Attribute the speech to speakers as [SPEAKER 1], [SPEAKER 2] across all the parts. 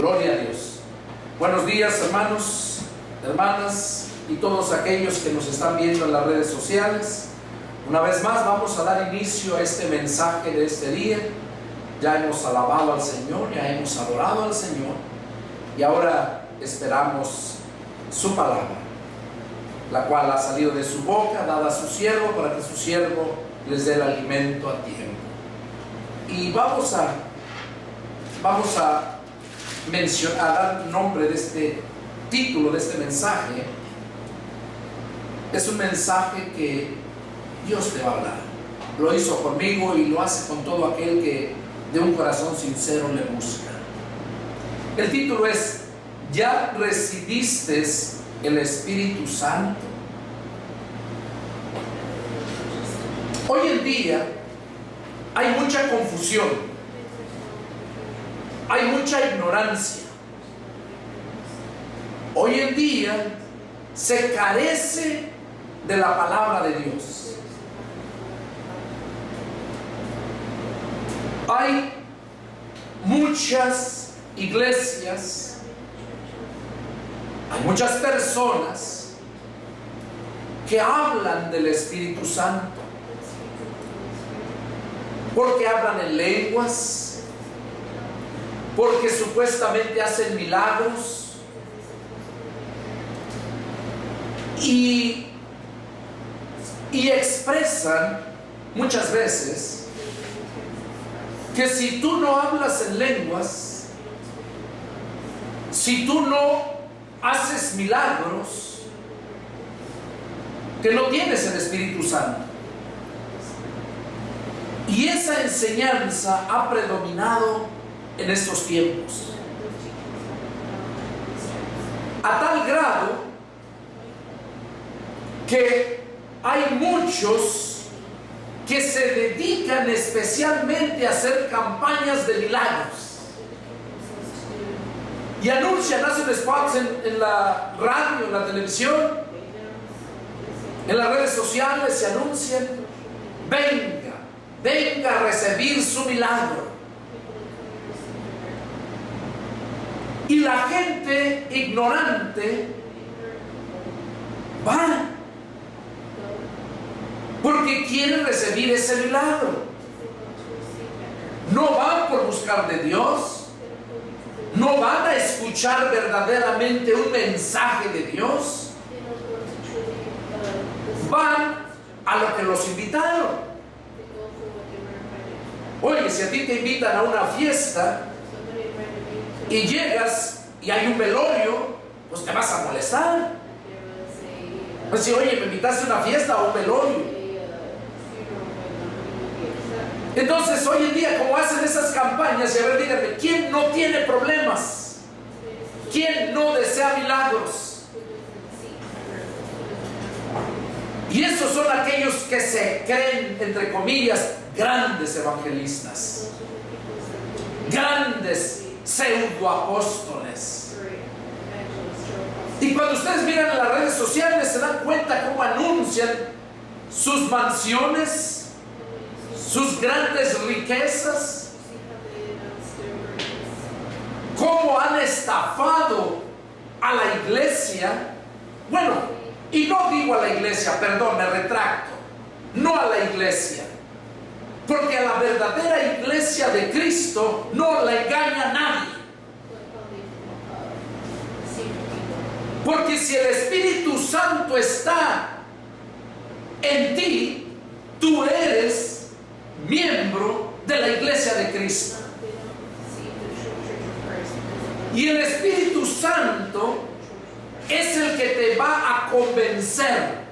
[SPEAKER 1] Gloria a Dios. Buenos días, hermanos, hermanas y todos aquellos que nos están viendo en las redes sociales. Una vez más vamos a dar inicio a este mensaje de este día. Ya hemos alabado al Señor, ya hemos adorado al Señor y ahora esperamos su palabra, la cual ha salido de su boca, dada a su siervo, para que su siervo les dé el alimento a tiempo. Y vamos a mencionar, dar nombre de este título, de este mensaje. Es un mensaje que Dios te va a hablar. Lo hizo conmigo y lo hace con todo aquel que de un corazón sincero le busca. El título es: ¿ya recibiste el Espíritu Santo? Hoy en día hay mucha confusión, hay mucha ignorancia. Hoy en día se carece de la palabra de Dios. Hay muchas iglesias, hay muchas personas que hablan del Espíritu Santo, porque hablan en lenguas, porque supuestamente hacen milagros y expresan muchas veces que si tú no hablas en lenguas, si tú no haces milagros, que no tienes el Espíritu Santo. Y esa enseñanza ha predominado en estos tiempos, a tal grado que hay muchos que se dedican especialmente a hacer campañas de milagros y anuncian, hacen spots en la radio, en la televisión, en las redes sociales, se anuncian: venga a recibir su milagro. Y la gente ignorante va porque quiere recibir ese milagro. No van por buscar de Dios, no van a escuchar verdaderamente un mensaje de Dios, van a lo que los invitaron. Oye, si a ti te invitan a una fiesta y llegas y hay un velorio, pues te vas a molestar. Pues si, oye, me invitaste a una fiesta o un velorio. Entonces, hoy en día, como hacen esas campañas, y a ver, díganme, ¿quién no tiene problemas? ¿Quién no desea milagros? Y esos son aquellos que se creen, entre comillas, grandes evangelistas, grandes pseudoapóstoles. Y cuando ustedes miran en las redes sociales, se dan cuenta cómo anuncian sus mansiones, sus grandes riquezas, cómo han estafado a la iglesia. Bueno, y no digo a la iglesia, perdón, me retracto, no a la iglesia, porque a la verdadera iglesia de Cristo no la engaña nadie. Porque si el Espíritu Santo está en ti, tú eres miembro de la iglesia de Cristo. Y el Espíritu Santo es el que te va a convencer,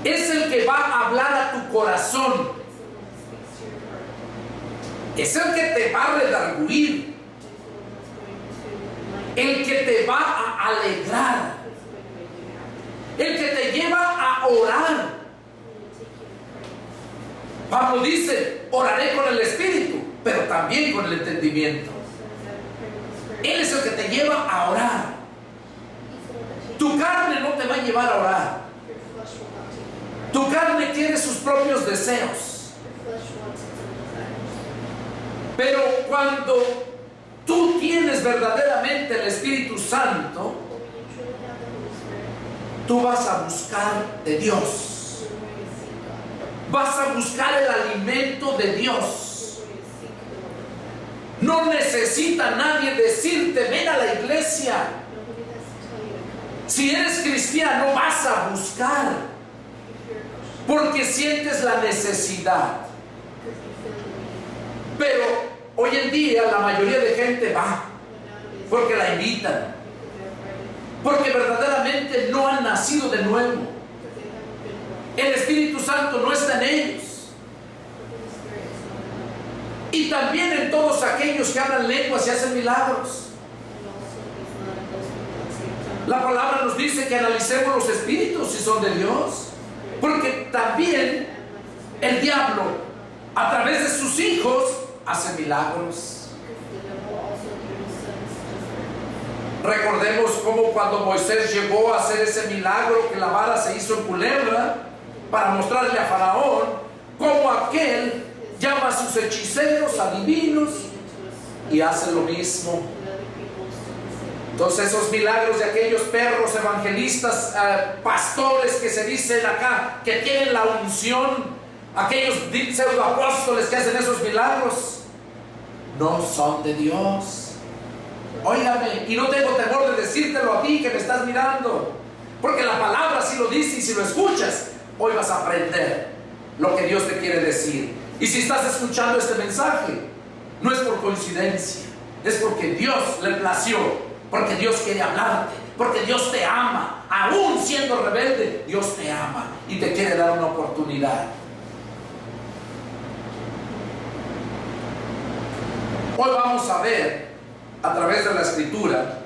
[SPEAKER 1] es el que va a hablar a tu corazón, es el que te va a redarguir, el que te va a alegrar, el que te lleva a orar. Pablo dice: oraré con el Espíritu, pero también con el entendimiento. Él es el que te lleva a orar. Tu carne no te va a llevar a orar. Tu carne tiene sus propios deseos. Pero cuando tú tienes verdaderamente el Espíritu Santo, tú vas a buscar de Dios. Vas a buscar el alimento de Dios. No necesita nadie decirte, ven a la iglesia. Si eres cristiano, vas a buscar, porque sientes la necesidad. Pero hoy en día la mayoría de gente va porque la invitan, porque verdaderamente no han nacido de nuevo. El Espíritu Santo no está en ellos. Y también en todos aquellos que hablan lenguas y hacen milagros. La palabra nos dice que analicemos los espíritus si son de Dios, porque también el diablo, a través de sus hijos, hace milagros. Recordemos cómo cuando Moisés llegó a hacer ese milagro, que la vara se hizo en culebra, para mostrarle a Faraón cómo aquel llama a sus hechiceros, adivinos, y hace lo mismo. Entonces esos milagros de aquellos perros evangelistas, pastores que se dicen acá que tienen la unción, aquellos pseudoapóstoles que hacen esos milagros, no son de Dios. Óigame, y no tengo temor de decírtelo a ti que me estás mirando, porque la palabra sí lo dice, y si lo escuchas, hoy vas a aprender lo que Dios te quiere decir. Y si estás escuchando este mensaje, no es por coincidencia, es porque Dios le plació, porque Dios quiere hablarte, porque Dios te ama. Aún siendo rebelde, Dios te ama y te quiere dar una oportunidad. Hoy vamos a ver a través de la Escritura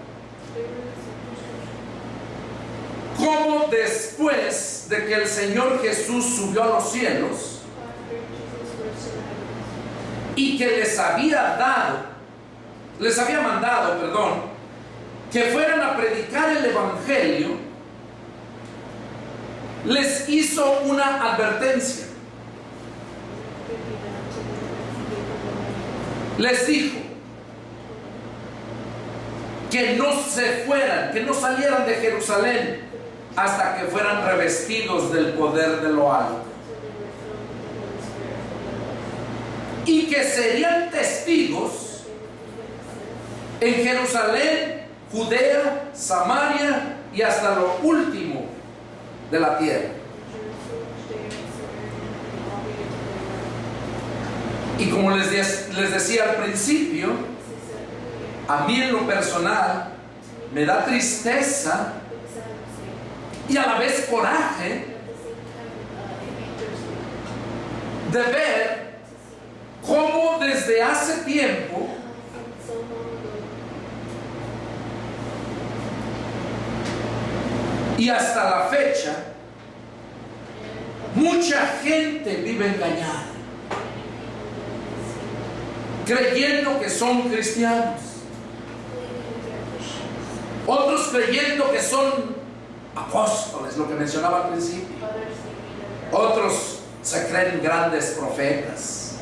[SPEAKER 1] cómo después de que el Señor Jesús subió a los cielos y que les había mandado, que fueran a predicar el Evangelio, les hizo una advertencia. Les dijo que no se fueran, que no salieran de Jerusalén hasta que fueran revestidos del poder de lo alto, y que serían testigos en Jerusalén, Judea, Samaria y hasta lo último de la tierra. Y como les decía al principio, a mí en lo personal me da tristeza y a la vez coraje de ver cómo desde hace tiempo y hasta la fecha mucha gente vive engañada, creyendo que son cristianos, otros creyendo que son apóstoles, lo que mencionaba al principio, otros se creen grandes profetas,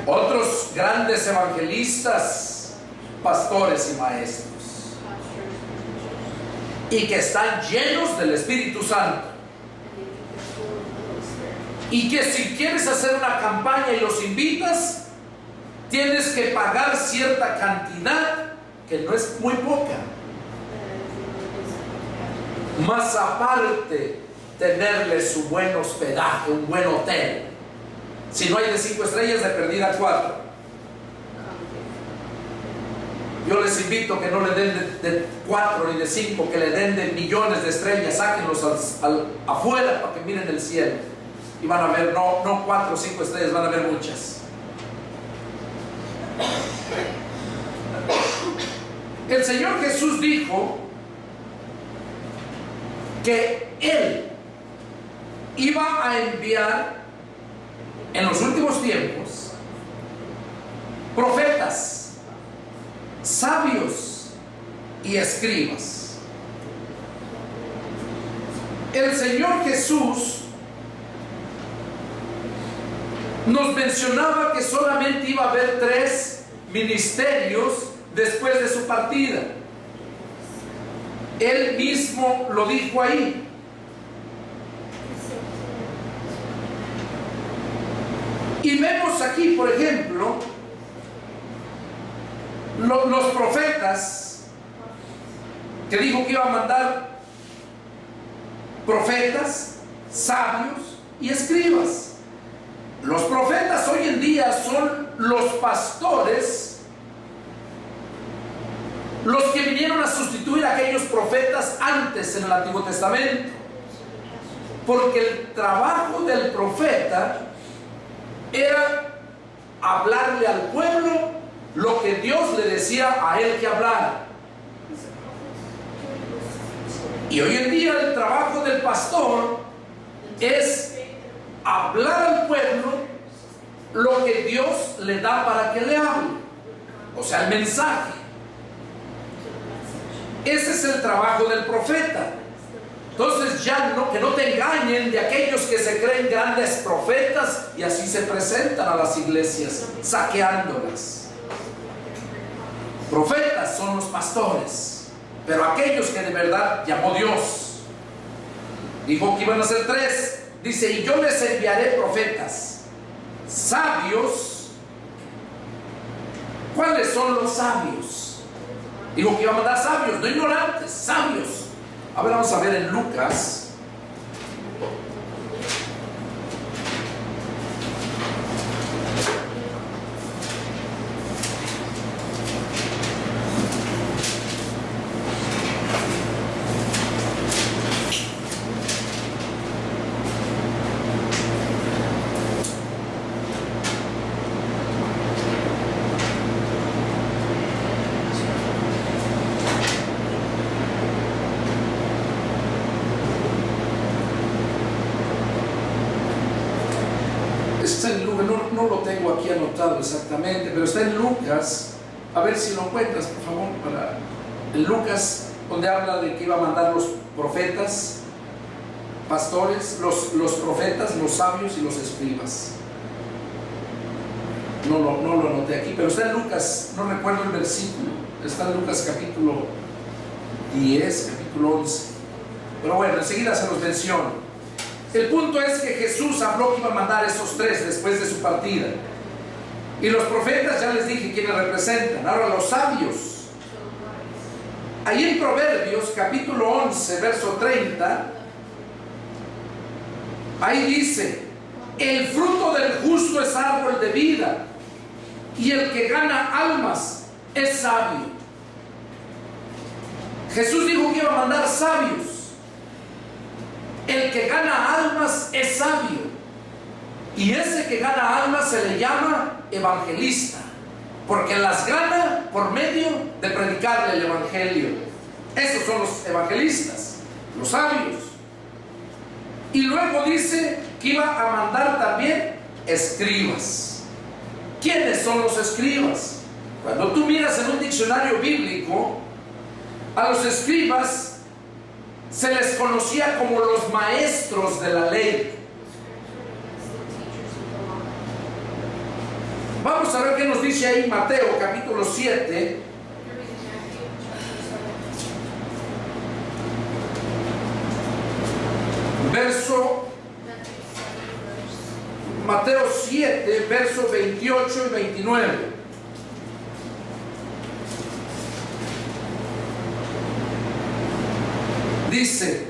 [SPEAKER 1] otros grandes evangelistas, pastores y maestros, y que están llenos del Espíritu Santo, y que si quieres hacer una campaña y los invitas, tienes que pagar cierta cantidad, que no es muy poca, más aparte tenerle su buen hospedaje, un buen hotel. Si no hay de 5 estrellas, de perdida 4. Yo les invito que no le den de 4 ni de 5, que le den de millones de estrellas. Sáquenlos afuera para que miren el cielo, y van a ver no 4 o 5 estrellas, van a ver muchas. El Señor Jesús dijo que Él iba a enviar en los últimos tiempos profetas, sabios y escribas. El Señor Jesús nos mencionaba que solamente iba a haber 3 ministerios después de su partida. Él mismo lo dijo ahí. Y vemos aquí, por ejemplo, los profetas, que dijo que iba a mandar profetas, sabios y escribas. Los profetas hoy en día son los pastores, los que vinieron a sustituir a aquellos profetas antes en el Antiguo Testamento. Porque el trabajo del profeta era hablarle al pueblo lo que Dios le decía a él que hablara. Y hoy en día el trabajo del pastor es hablar al pueblo lo que Dios le da para que le hable, o sea, el mensaje. Ese es el trabajo del profeta. Entonces ya que no te engañen de aquellos que se creen grandes profetas y así se presentan a las iglesias saqueándolas. Profetas son los pastores, pero aquellos que de verdad llamó Dios. Dijo que iban a ser 3. Dice, y yo les enviaré profetas, sabios. ¿Cuáles son los sabios? Dijo que iba a mandar sabios, no ignorantes, sabios. A ver, vamos a ver en Lucas. No lo tengo aquí anotado exactamente, pero está en Lucas. A ver si lo encuentras, por favor, en Lucas, donde habla de que iba a mandar los profetas, pastores, los profetas, los sabios y los escribas. No lo anoté aquí, pero está en Lucas, no recuerdo el versículo. Está en Lucas capítulo 10, capítulo 11. Pero bueno, enseguida se los menciono. El punto es que Jesús habló que iba a mandar esos 3 después de su partida. Y los profetas, ya les dije quiénes representan. Ahora los sabios. Ahí en Proverbios, capítulo 11, verso 30, ahí dice, el fruto del justo es árbol de vida, y el que gana almas es sabio. Jesús dijo que iba a mandar sabios. El que gana almas es sabio, y ese que gana almas se le llama evangelista, porque las gana por medio de predicarle el evangelio. Esos son los evangelistas, los sabios. Y luego dice que iba a mandar también escribas. ¿Quiénes son los escribas? Cuando tú miras en un diccionario bíblico, a los escribas se les conocía como los maestros de la ley. Vamos a ver qué nos dice ahí Mateo capítulo 7. Mateo 7, versos 28 y 29. Dice,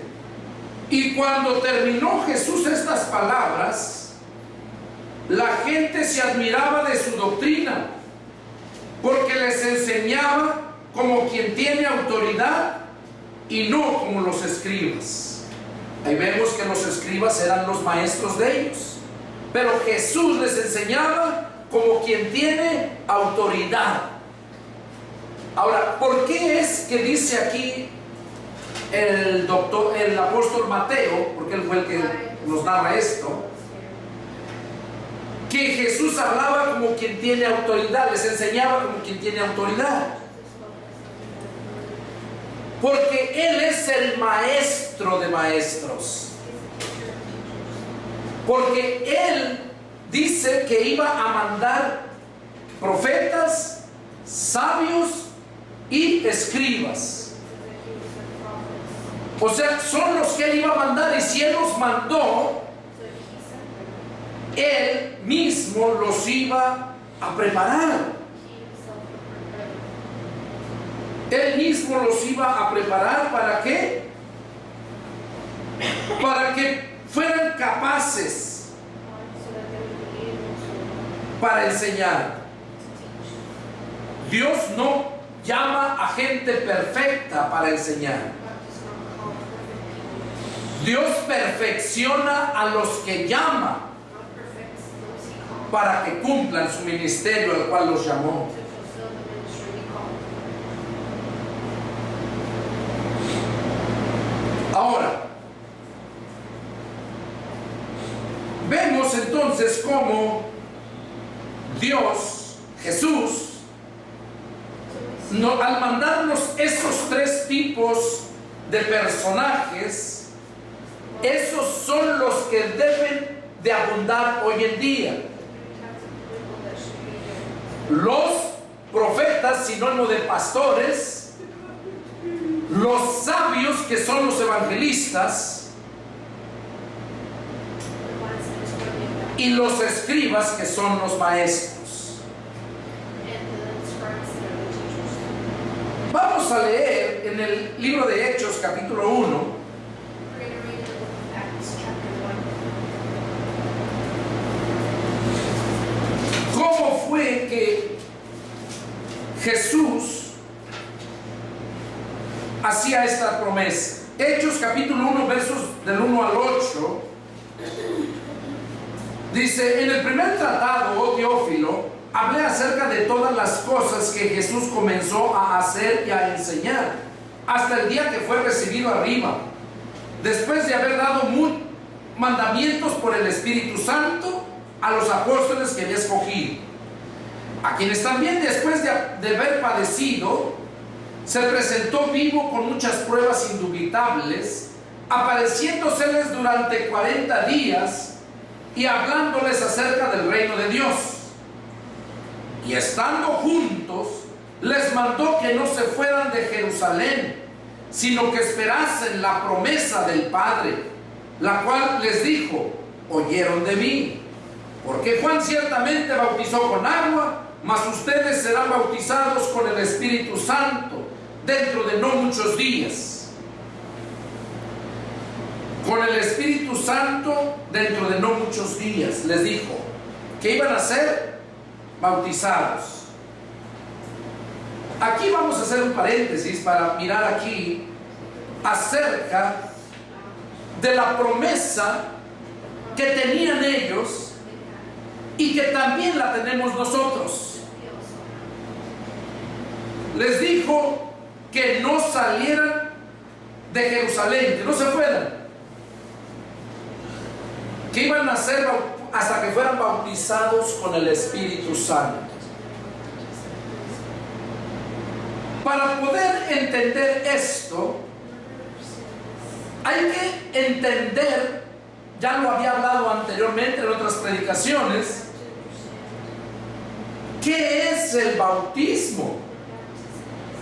[SPEAKER 1] y cuando terminó Jesús estas palabras, la gente se admiraba de su doctrina, porque les enseñaba como quien tiene autoridad y no como los escribas. Ahí vemos que los escribas eran los maestros de ellos, pero Jesús les enseñaba como quien tiene autoridad. Ahora, ¿por qué es que dice aquí el apóstol Mateo, porque él fue el que nos narra esto, que Jesús hablaba como quien tiene autoridad, les enseñaba como quien tiene autoridad? Porque Él es el maestro de maestros. Porque Él dice que iba a mandar profetas, sabios y escribas. O sea, son los que Él iba a mandar, y si Él los mandó, Él mismo los iba a preparar. Él mismo los iba a preparar, ¿para qué? Para que fueran capaces para enseñar. Dios no llama a gente perfecta para enseñar. Dios perfecciona a los que llama para que cumplan su ministerio al cual los llamó. Ahora, vemos entonces cómo Dios, Jesús, al mandarnos esos tres tipos de personajes, esos son los que deben de abundar hoy en día. Los profetas, sinónimo de pastores, los sabios, que son los evangelistas, y los escribas, que son los maestros. Vamos a leer en el libro de Hechos, capítulo 1. ¿Cómo fue que Jesús hacía esta promesa? Hechos capítulo 1, versos del 1 al 8. Dice: en el primer tratado, oh Teófilo, hablé acerca de todas las cosas que Jesús comenzó a hacer y a enseñar, hasta el día que fue recibido arriba, después de haber dado mandamientos por el Espíritu Santo a los apóstoles que había escogido, a quienes también, después de haber padecido, se presentó vivo con muchas pruebas indubitables, apareciéndoseles durante 40 días y hablándoles acerca del reino de Dios. Y estando juntos, les mandó que no se fueran de Jerusalén, sino que esperasen la promesa del Padre, la cual les dijo: oyeron de mí, porque Juan ciertamente bautizó con agua, mas ustedes serán bautizados con el Espíritu Santo dentro de no muchos días. Con el Espíritu Santo dentro de no muchos días, les dijo que iban a ser bautizados. Aquí vamos a hacer un paréntesis para mirar aquí acerca de la promesa que tenían ellos y que también la tenemos nosotros. Les dijo que no salieran de Jerusalén, que no se fueran, que iban a ser hasta que fueran bautizados con el Espíritu Santo. Para poder entender esto, hay que entender, ya lo había hablado anteriormente en otras predicaciones, ¿qué es el bautismo?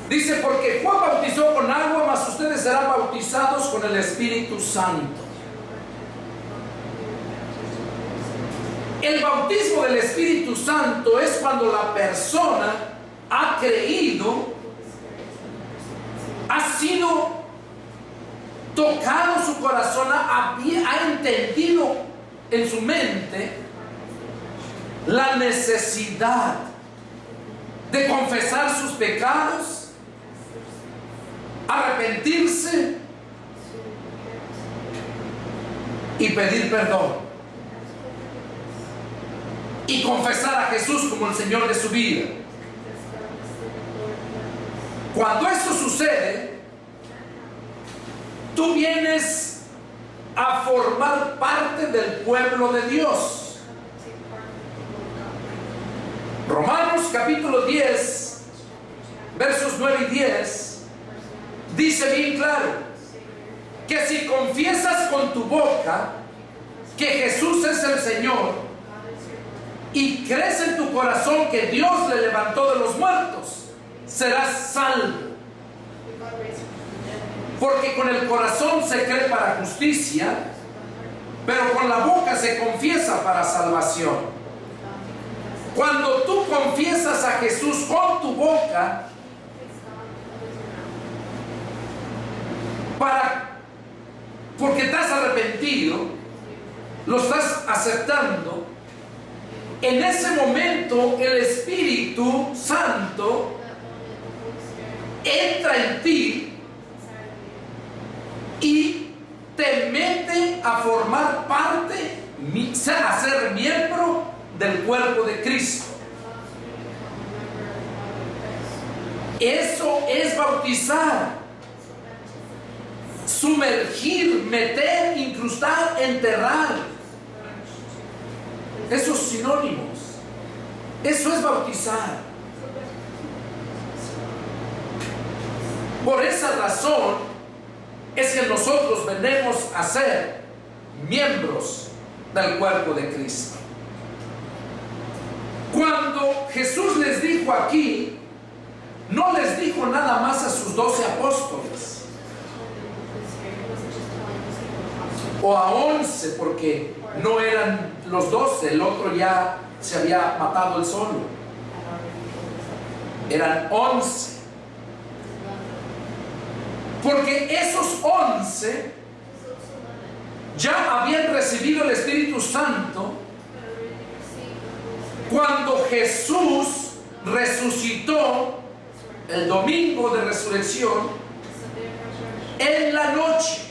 [SPEAKER 1] Dice: porque Juan bautizó con agua, mas ustedes serán bautizados con el Espíritu Santo. El bautismo del Espíritu Santo es cuando la persona ha creído, ha sido tocado su corazón, ha entendido en su mente la necesidad de confesar sus pecados, arrepentirse y pedir perdón, y confesar a Jesús como el Señor de su vida. Cuando esto sucede, tú vienes a formar parte del pueblo de Dios. Romanos capítulo 10, versos 9 y 10, dice bien claro que si confiesas con tu boca que Jesús es el Señor y crees en tu corazón que Dios le levantó de los muertos, serás salvo. Porque con el corazón se cree para justicia, pero con la boca se confiesa para salvación. Cuando tú confiesas a Jesús con tu boca, porque te has arrepentido, lo estás aceptando, en ese momento el Espíritu Santo entra en ti y te mete a formar parte, a ser miembro del cuerpo de Cristo. Eso es bautizar, sumergir, meter, incrustar, enterrar. Esos sinónimos. Eso es bautizar. Por esa razón es que nosotros venimos a ser miembros del cuerpo de Cristo. Cuando Jesús les dijo aquí, no les dijo nada más a sus 12 apóstoles o a 11, porque no eran los 12, el otro ya se había matado él solo. Eran 11. Porque esos 11 ya habían recibido el Espíritu Santo cuando Jesús resucitó el domingo de resurrección en la noche.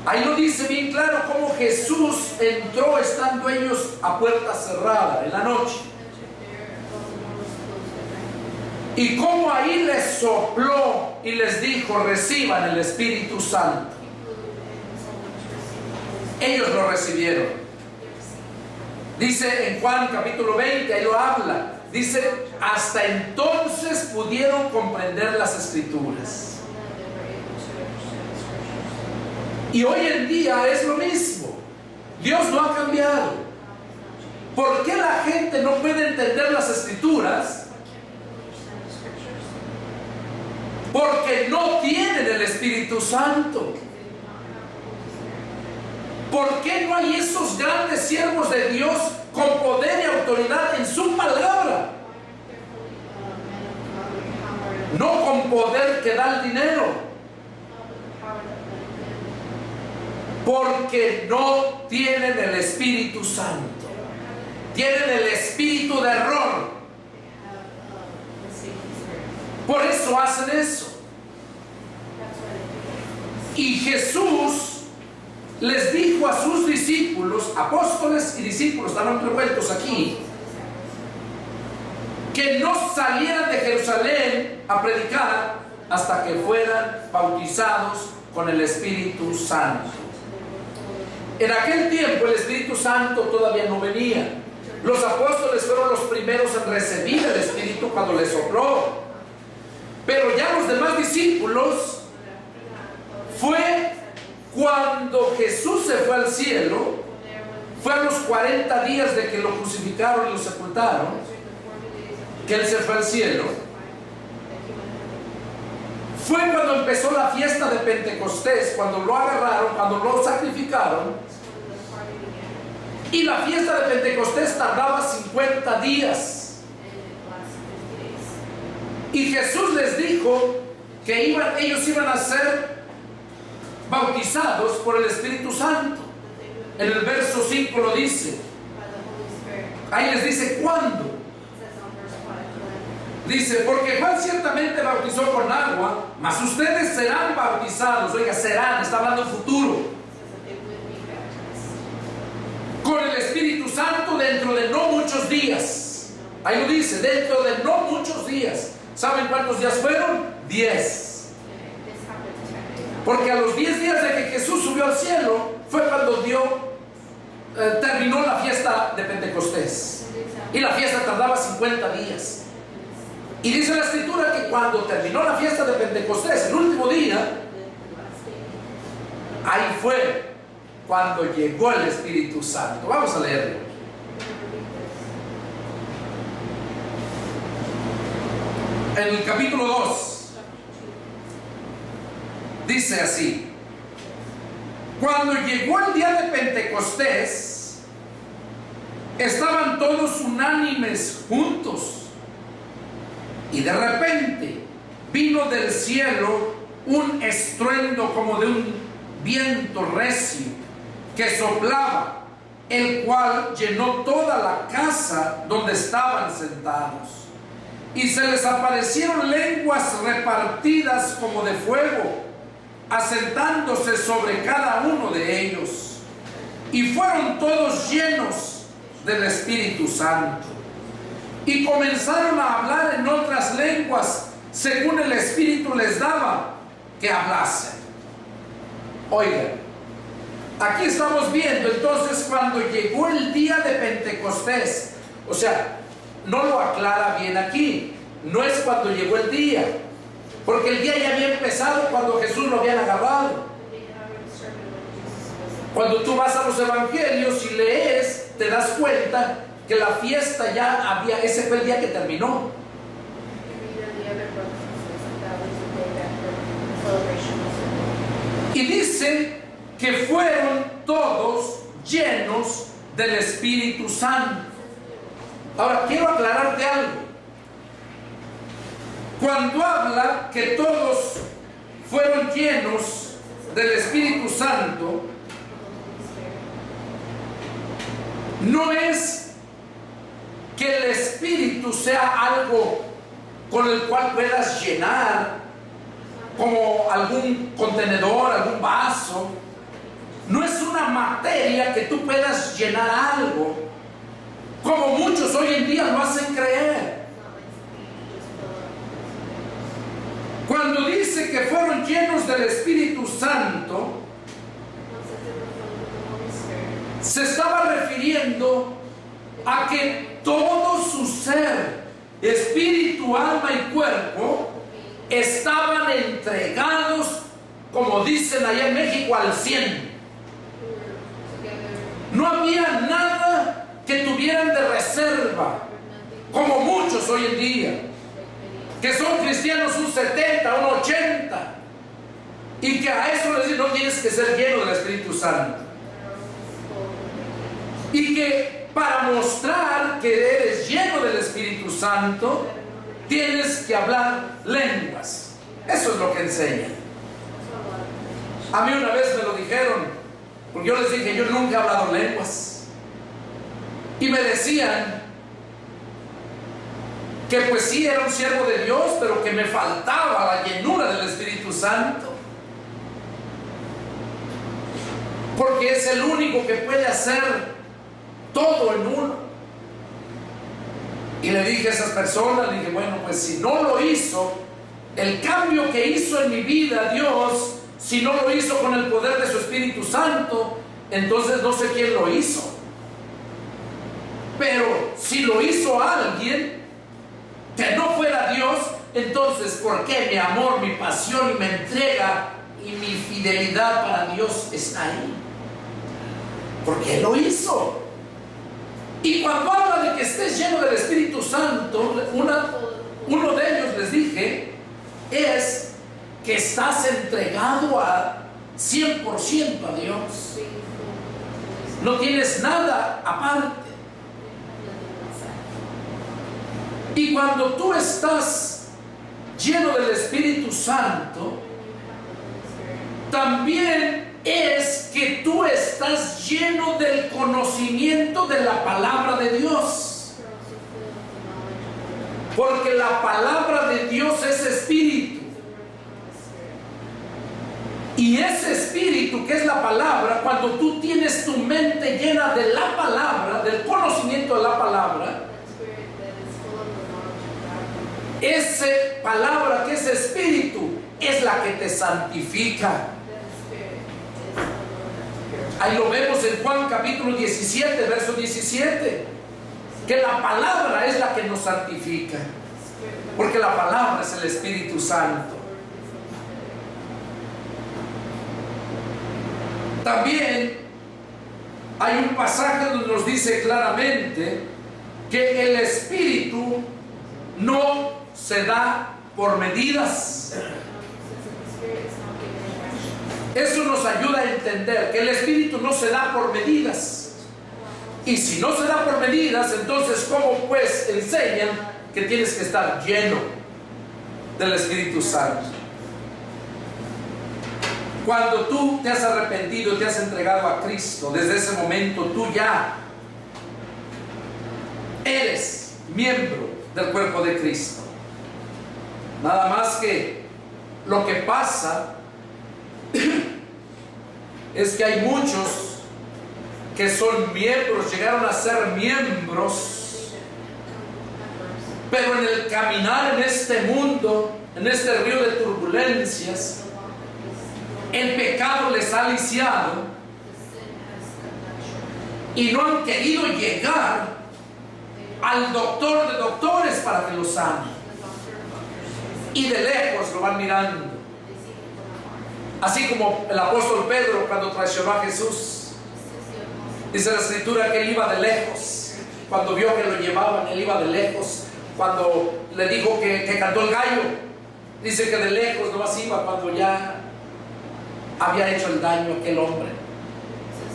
[SPEAKER 1] Ahí lo dice bien claro cómo Jesús entró estando ellos a puerta cerrada en la noche. Y cómo ahí les sopló y les dijo: reciban el Espíritu Santo. Ellos lo recibieron. Dice en Juan capítulo 20, ahí lo habla. Dice: hasta entonces pudieron comprender las Escrituras. Y hoy en día es lo mismo. Dios no ha cambiado. ¿Por qué la gente no puede entender las Escrituras? Porque no tienen el Espíritu Santo. ¿Por qué no hay esos grandes siervos de Dios con poder y autoridad en su palabra? No con poder que da el dinero. Porque no tienen el Espíritu Santo. Tienen el espíritu de error. Por eso hacen eso. Y Jesús les dijo a sus discípulos, apóstoles y discípulos, estaban revueltos aquí, que no salieran de Jerusalén a predicar hasta que fueran bautizados con el Espíritu Santo. En aquel tiempo el Espíritu Santo todavía no venía. Los apóstoles fueron los primeros en recibir el Espíritu cuando les sopló. Pero ya los demás discípulos fue cuando Jesús se fue al cielo. Fue a los 40 días de que lo crucificaron y lo sepultaron, que Él se fue al cielo. Fue cuando empezó la fiesta de Pentecostés, cuando lo agarraron, cuando lo sacrificaron. Y la fiesta de Pentecostés tardaba 50 días. Y Jesús les dijo que ellos iban a ser bautizados por el Espíritu Santo. En el verso 5 lo dice. Ahí les dice cuándo. Dice: porque Juan ciertamente bautizó con agua, mas ustedes serán bautizados. Oiga, serán, está hablando en futuro, con el Espíritu Santo dentro de no muchos días. Ahí lo dice, dentro de no muchos días. ¿Saben cuántos días fueron? 10. Porque a los 10 días de que Jesús subió al cielo fue cuando terminó la fiesta de Pentecostés. Y la fiesta tardaba 50 días. Y dice la Escritura que cuando terminó la fiesta de Pentecostés, el último día, ahí fue cuando llegó el Espíritu Santo. Vamos a leerlo. En el capítulo 2 Dice así: cuando llegó el día de Pentecostés, estaban todos unánimes juntos, y de repente vino del cielo un estruendo como de un viento recio que soplaba, el cual llenó toda la casa donde estaban sentados. Y se les aparecieron lenguas repartidas como de fuego, asentándose sobre cada uno de ellos. Y fueron todos llenos del Espíritu Santo, y comenzaron a hablar en otras lenguas, según el Espíritu les daba que hablasen. Oigan, aquí estamos viendo entonces cuando llegó el día de Pentecostés. O sea, no lo aclara bien aquí. No es cuando llegó el día, porque el día ya había empezado cuando Jesús lo habían agarrado. Cuando tú vas a los evangelios y lees, te das cuenta que la fiesta ya había, ese fue el día que terminó. Y dice que fueron todos llenos del Espíritu Santo. Ahora quiero aclararte algo. Cuando habla que todos fueron llenos del Espíritu Santo, no es que el Espíritu sea algo con el cual puedas llenar, como algún contenedor, algún vaso. No es una materia que tú puedas llenar algo, como muchos hoy en día lo hacen creer. Cuando dice que fueron llenos del Espíritu Santo, se estaba refiriendo a que todo su ser, espíritu, alma y cuerpo, estaban entregados, como dicen allá en México, al 100. No había nada que tuvieran de reserva, como muchos hoy en día, que son cristianos un 70, un 80, y que a eso les dicen: no tienes que ser lleno del Espíritu Santo. Y que para mostrar que eres lleno del Espíritu Santo, tienes que hablar lenguas. Eso es lo que enseñan. A mí una vez me lo dijeron, porque yo les dije: yo nunca he hablado lenguas. Y me decían que pues sí era un siervo de Dios, pero que me faltaba la llenura del Espíritu Santo, porque es el único que puede hacer todo en uno. Y le dije a esas personas, le dije: bueno, pues si no lo hizo, el cambio que hizo en mi vida Dios, si no lo hizo con el poder de su Espíritu Santo, entonces no sé quién lo hizo. Pero si lo hizo alguien que no fuera Dios, entonces ¿por qué mi amor, mi pasión y mi entrega y mi fidelidad para Dios está ahí? Porque Él lo hizo. Y cuando habla de que estés lleno del Espíritu Santo, uno de ellos, les dije, es que estás entregado a 100% a Dios. No tienes nada aparte. Y cuando tú estás lleno del Espíritu Santo, también es que tú estás lleno del conocimiento de la palabra de Dios. Porque la palabra de Dios es espíritu. Y ese espíritu que es la palabra, cuando tú tienes tu mente llena de la palabra, del conocimiento de la palabra, esa palabra que es espíritu es la que te santifica. Ahí lo vemos en Juan capítulo 17, verso 17, que la palabra es la que nos santifica, porque la palabra es el Espíritu Santo. También hay un pasaje donde nos dice claramente que el Espíritu no se da por medidas. Eso nos ayuda a entender que el Espíritu no se da por medidas. Y si no se da por medidas, entonces ¿cómo pues enseñan que tienes que estar lleno del Espíritu Santo? Cuando tú te has arrepentido y te has entregado a Cristo, desde ese momento tú ya eres miembro del cuerpo de Cristo. Nada más que lo que pasa es que hay muchos que son miembros, llegaron a ser miembros, pero en el caminar en este mundo, en este río de turbulencias, el pecado les ha lisiado y no han querido llegar al doctor de doctores para que los sane, y de lejos lo van mirando, así como el apóstol Pedro cuando traicionó a Jesús. Dice la Escritura que él iba de lejos. Cuando vio que lo llevaban, él iba de lejos. Cuando le dijo que cantó el gallo, dice que de lejos nomás iba cuando ya había hecho el daño a aquel hombre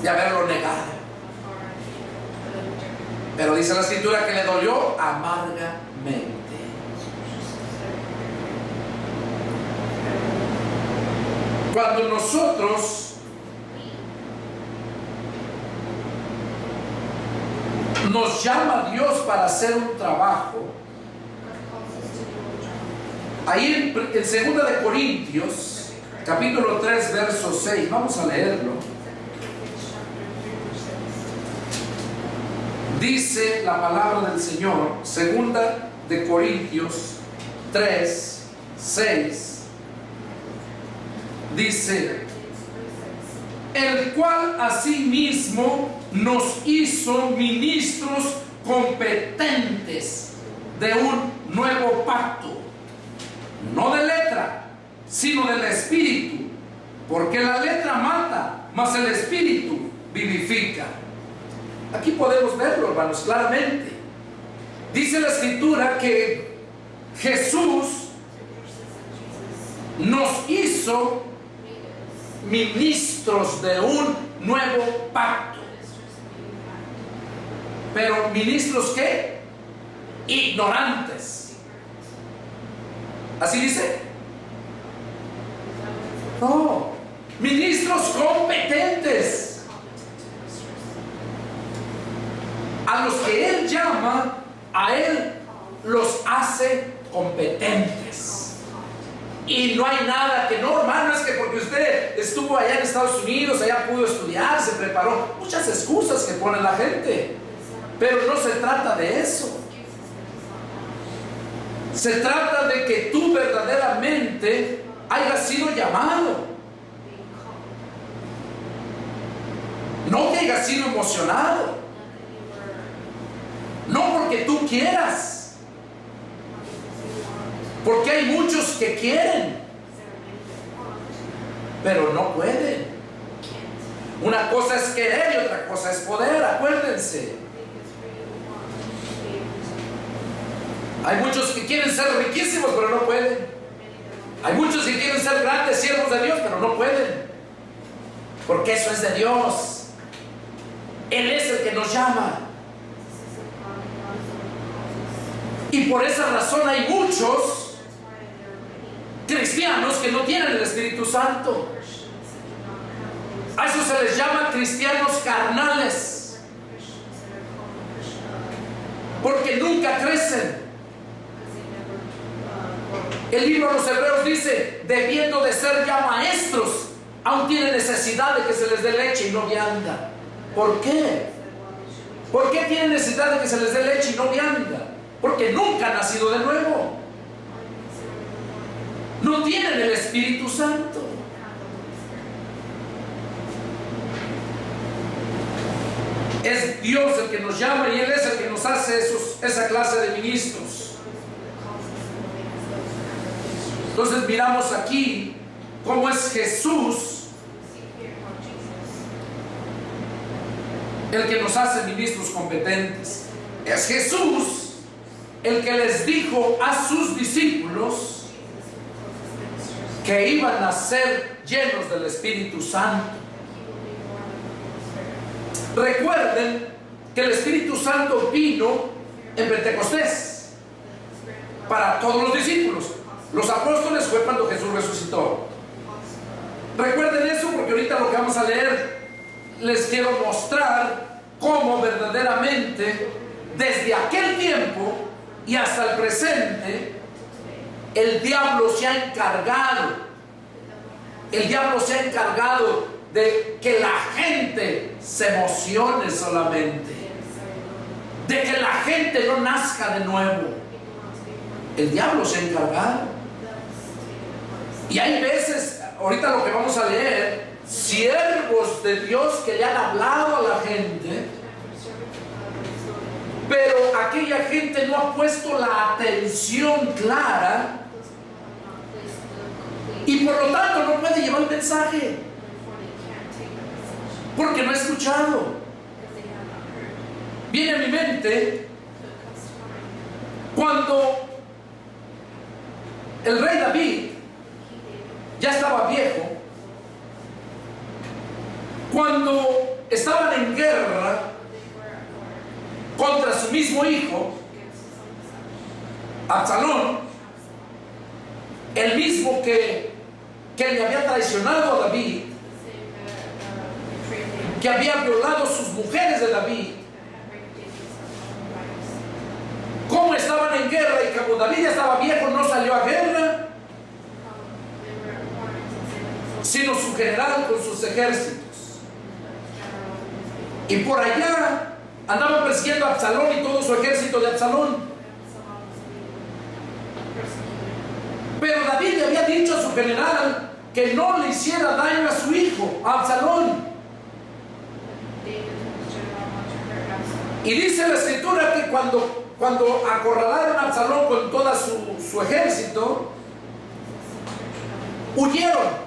[SPEAKER 1] de haberlo negado. Pero dice la Escritura que le dolió amargamente. Cuando nosotros nos llama Dios para hacer un trabajo, ahí en 2 de Corintios capítulo 3 verso 6, vamos a leerlo. Dice la palabra del Señor, 2 de Corintios 3, 6. Dice: el cual asimismo nos hizo ministros competentes de un nuevo pacto, no de letra, sino del Espíritu, porque la letra mata, mas el Espíritu vivifica. Aquí podemos verlo, hermanos, claramente. Dice la Escritura que Jesús nos hizo ministros de un nuevo pacto. Pero ministros ¿qué? Ignorantes. ¿Así dice? No, ministros competentes. A los que Él llama, a Él los hace competentes. Y no hay nada que no, hermano, es que porque usted estuvo allá en Estados Unidos, allá pudo estudiar, se preparó. Muchas excusas que pone la gente. Pero no se trata de eso. Se trata de que tú verdaderamente hayas sido llamado. No que hayas sido emocionado. No porque tú quieras. Porque hay muchos que quieren, pero no pueden. Una cosa es querer y otra cosa es poder, acuérdense. Hay muchos que quieren ser riquísimos, pero no pueden. Hay muchos que quieren ser grandes siervos de Dios, pero no pueden. Porque eso es de Dios. Él es el que nos llama. Y por esa razón hay muchos cristianos que no tienen el Espíritu Santo. A eso se les llama cristianos carnales, porque nunca crecen. El libro de los Hebreos dice: debiendo de ser ya maestros, aún tienen necesidad de que se les dé leche y no vianda. ¿Por qué? ¿Por qué tienen necesidad de que se les dé leche y no vianda? Porque nunca han nacido de nuevo. No tienen el Espíritu Santo. Es Dios el que nos llama y Él es el que nos hace esa clase de ministros. Entonces miramos aquí cómo es Jesús el que nos hace ministros competentes. Es Jesús el que les dijo a sus discípulos que iban a ser llenos del Espíritu Santo. Recuerden que el Espíritu Santo vino en Pentecostés para todos los discípulos. Los apóstoles fue cuando Jesús resucitó. Recuerden eso, porque ahorita lo que vamos a leer les quiero mostrar cómo verdaderamente desde aquel tiempo y hasta el presente el diablo se ha encargado de que la gente se emocione solamente, de que la gente no nazca de nuevo. El diablo se ha encargado. Y hay veces, ahorita lo que vamos a leer, siervos de Dios que le han hablado a la gente, pero aquella gente no ha puesto la atención clara y por lo tanto no puede llevar el mensaje porque no ha escuchado. Viene a mi mente cuando el rey David ya estaba viejo, cuando estaban en guerra contra su mismo hijo Absalón, el mismo que le había traicionado a David, que había violado sus mujeres de David. Como estaban en guerra y como David ya estaba viejo, no salió a guerra, sino su general con sus ejércitos. Y por allá andaban persiguiendo a Absalón y todo su ejército de Absalón. Pero David le había dicho a su general que no le hiciera daño a su hijo, a Absalón. Y dice la escritura que cuando acorralaron a Absalón con todo su ejército, huyeron.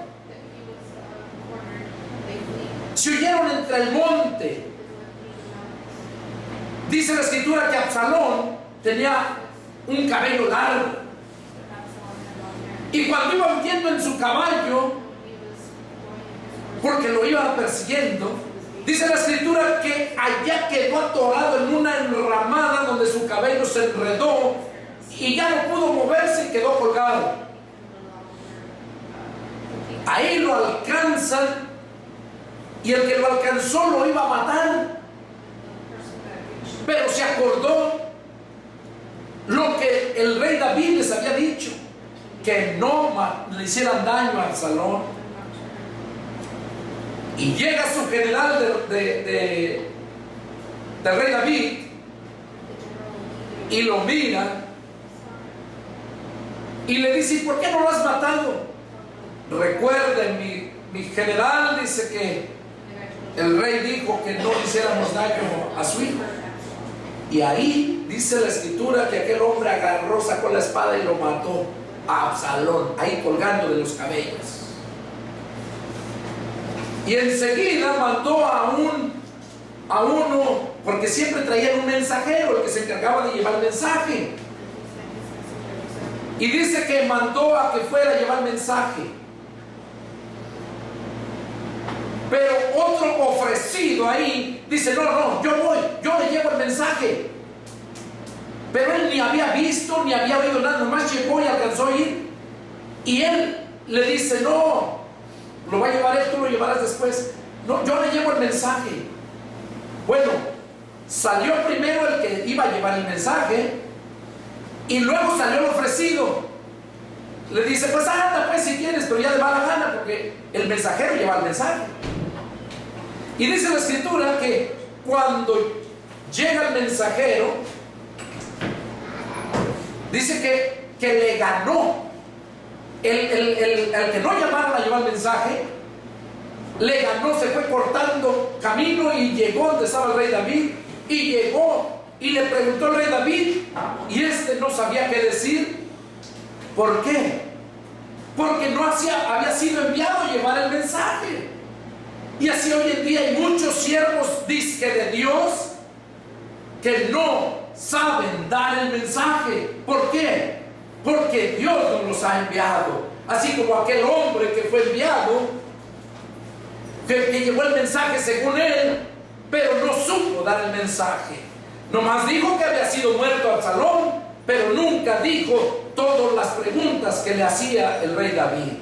[SPEAKER 1] Se huyeron entre el monte. Dice la escritura que Absalón tenía un cabello largo. Y cuando iba huyendo en su caballo, porque lo iba persiguiendo, dice la escritura que allá quedó atorado en una enramada donde su cabello se enredó y ya no pudo moverse y quedó colgado. Ahí lo alcanzan y el que lo alcanzó lo iba a matar, pero se acordó lo que el rey David les había dicho, que no le hicieran daño a Absalón. Y llega su general del rey David y lo mira y le dice: ¿por qué no lo has matado? Recuerden, mi general dice que el rey dijo que no le hiciéramos daño a su hijo. Y ahí dice la escritura que aquel hombre agarró, sacó la espada y lo mató a Absalón, ahí colgando de los cabellos. Y enseguida mandó a uno, porque siempre traían un mensajero, el que se encargaba de llevar el mensaje. Y dice que mandó a que fuera a llevar el mensaje. Pero otro ofrecido ahí dice: no, yo voy, yo le llevo el mensaje. Pero él ni había visto, ni había oído nada, nomás llegó y alcanzó a ir. Y él le dice: no, lo va a llevar él, tú lo llevarás después. No, yo le llevo el mensaje. Bueno, salió primero el que iba a llevar el mensaje y luego salió el ofrecido. Le dice: pues anda pues si quieres, pero ya le va la gana porque el mensajero lleva el mensaje. Y dice la escritura que cuando llega el mensajero, dice que le ganó. El que no llamaron a llevar el mensaje, le ganó, se fue cortando camino y llegó donde estaba el rey David. Y llegó y le preguntó al rey David, y este no sabía qué decir. ¿Por qué? Porque no había sido enviado a llevar el mensaje. Y así hoy en día hay muchos siervos disque de Dios que no saben dar el mensaje. ¿Por qué? porque Dios nos los ha enviado. Así como aquel hombre que fue enviado, que llevó el mensaje según él, pero no supo dar el mensaje. Nomás dijo que había sido muerto Absalón, pero nunca dijo todas las preguntas que le hacía el rey David.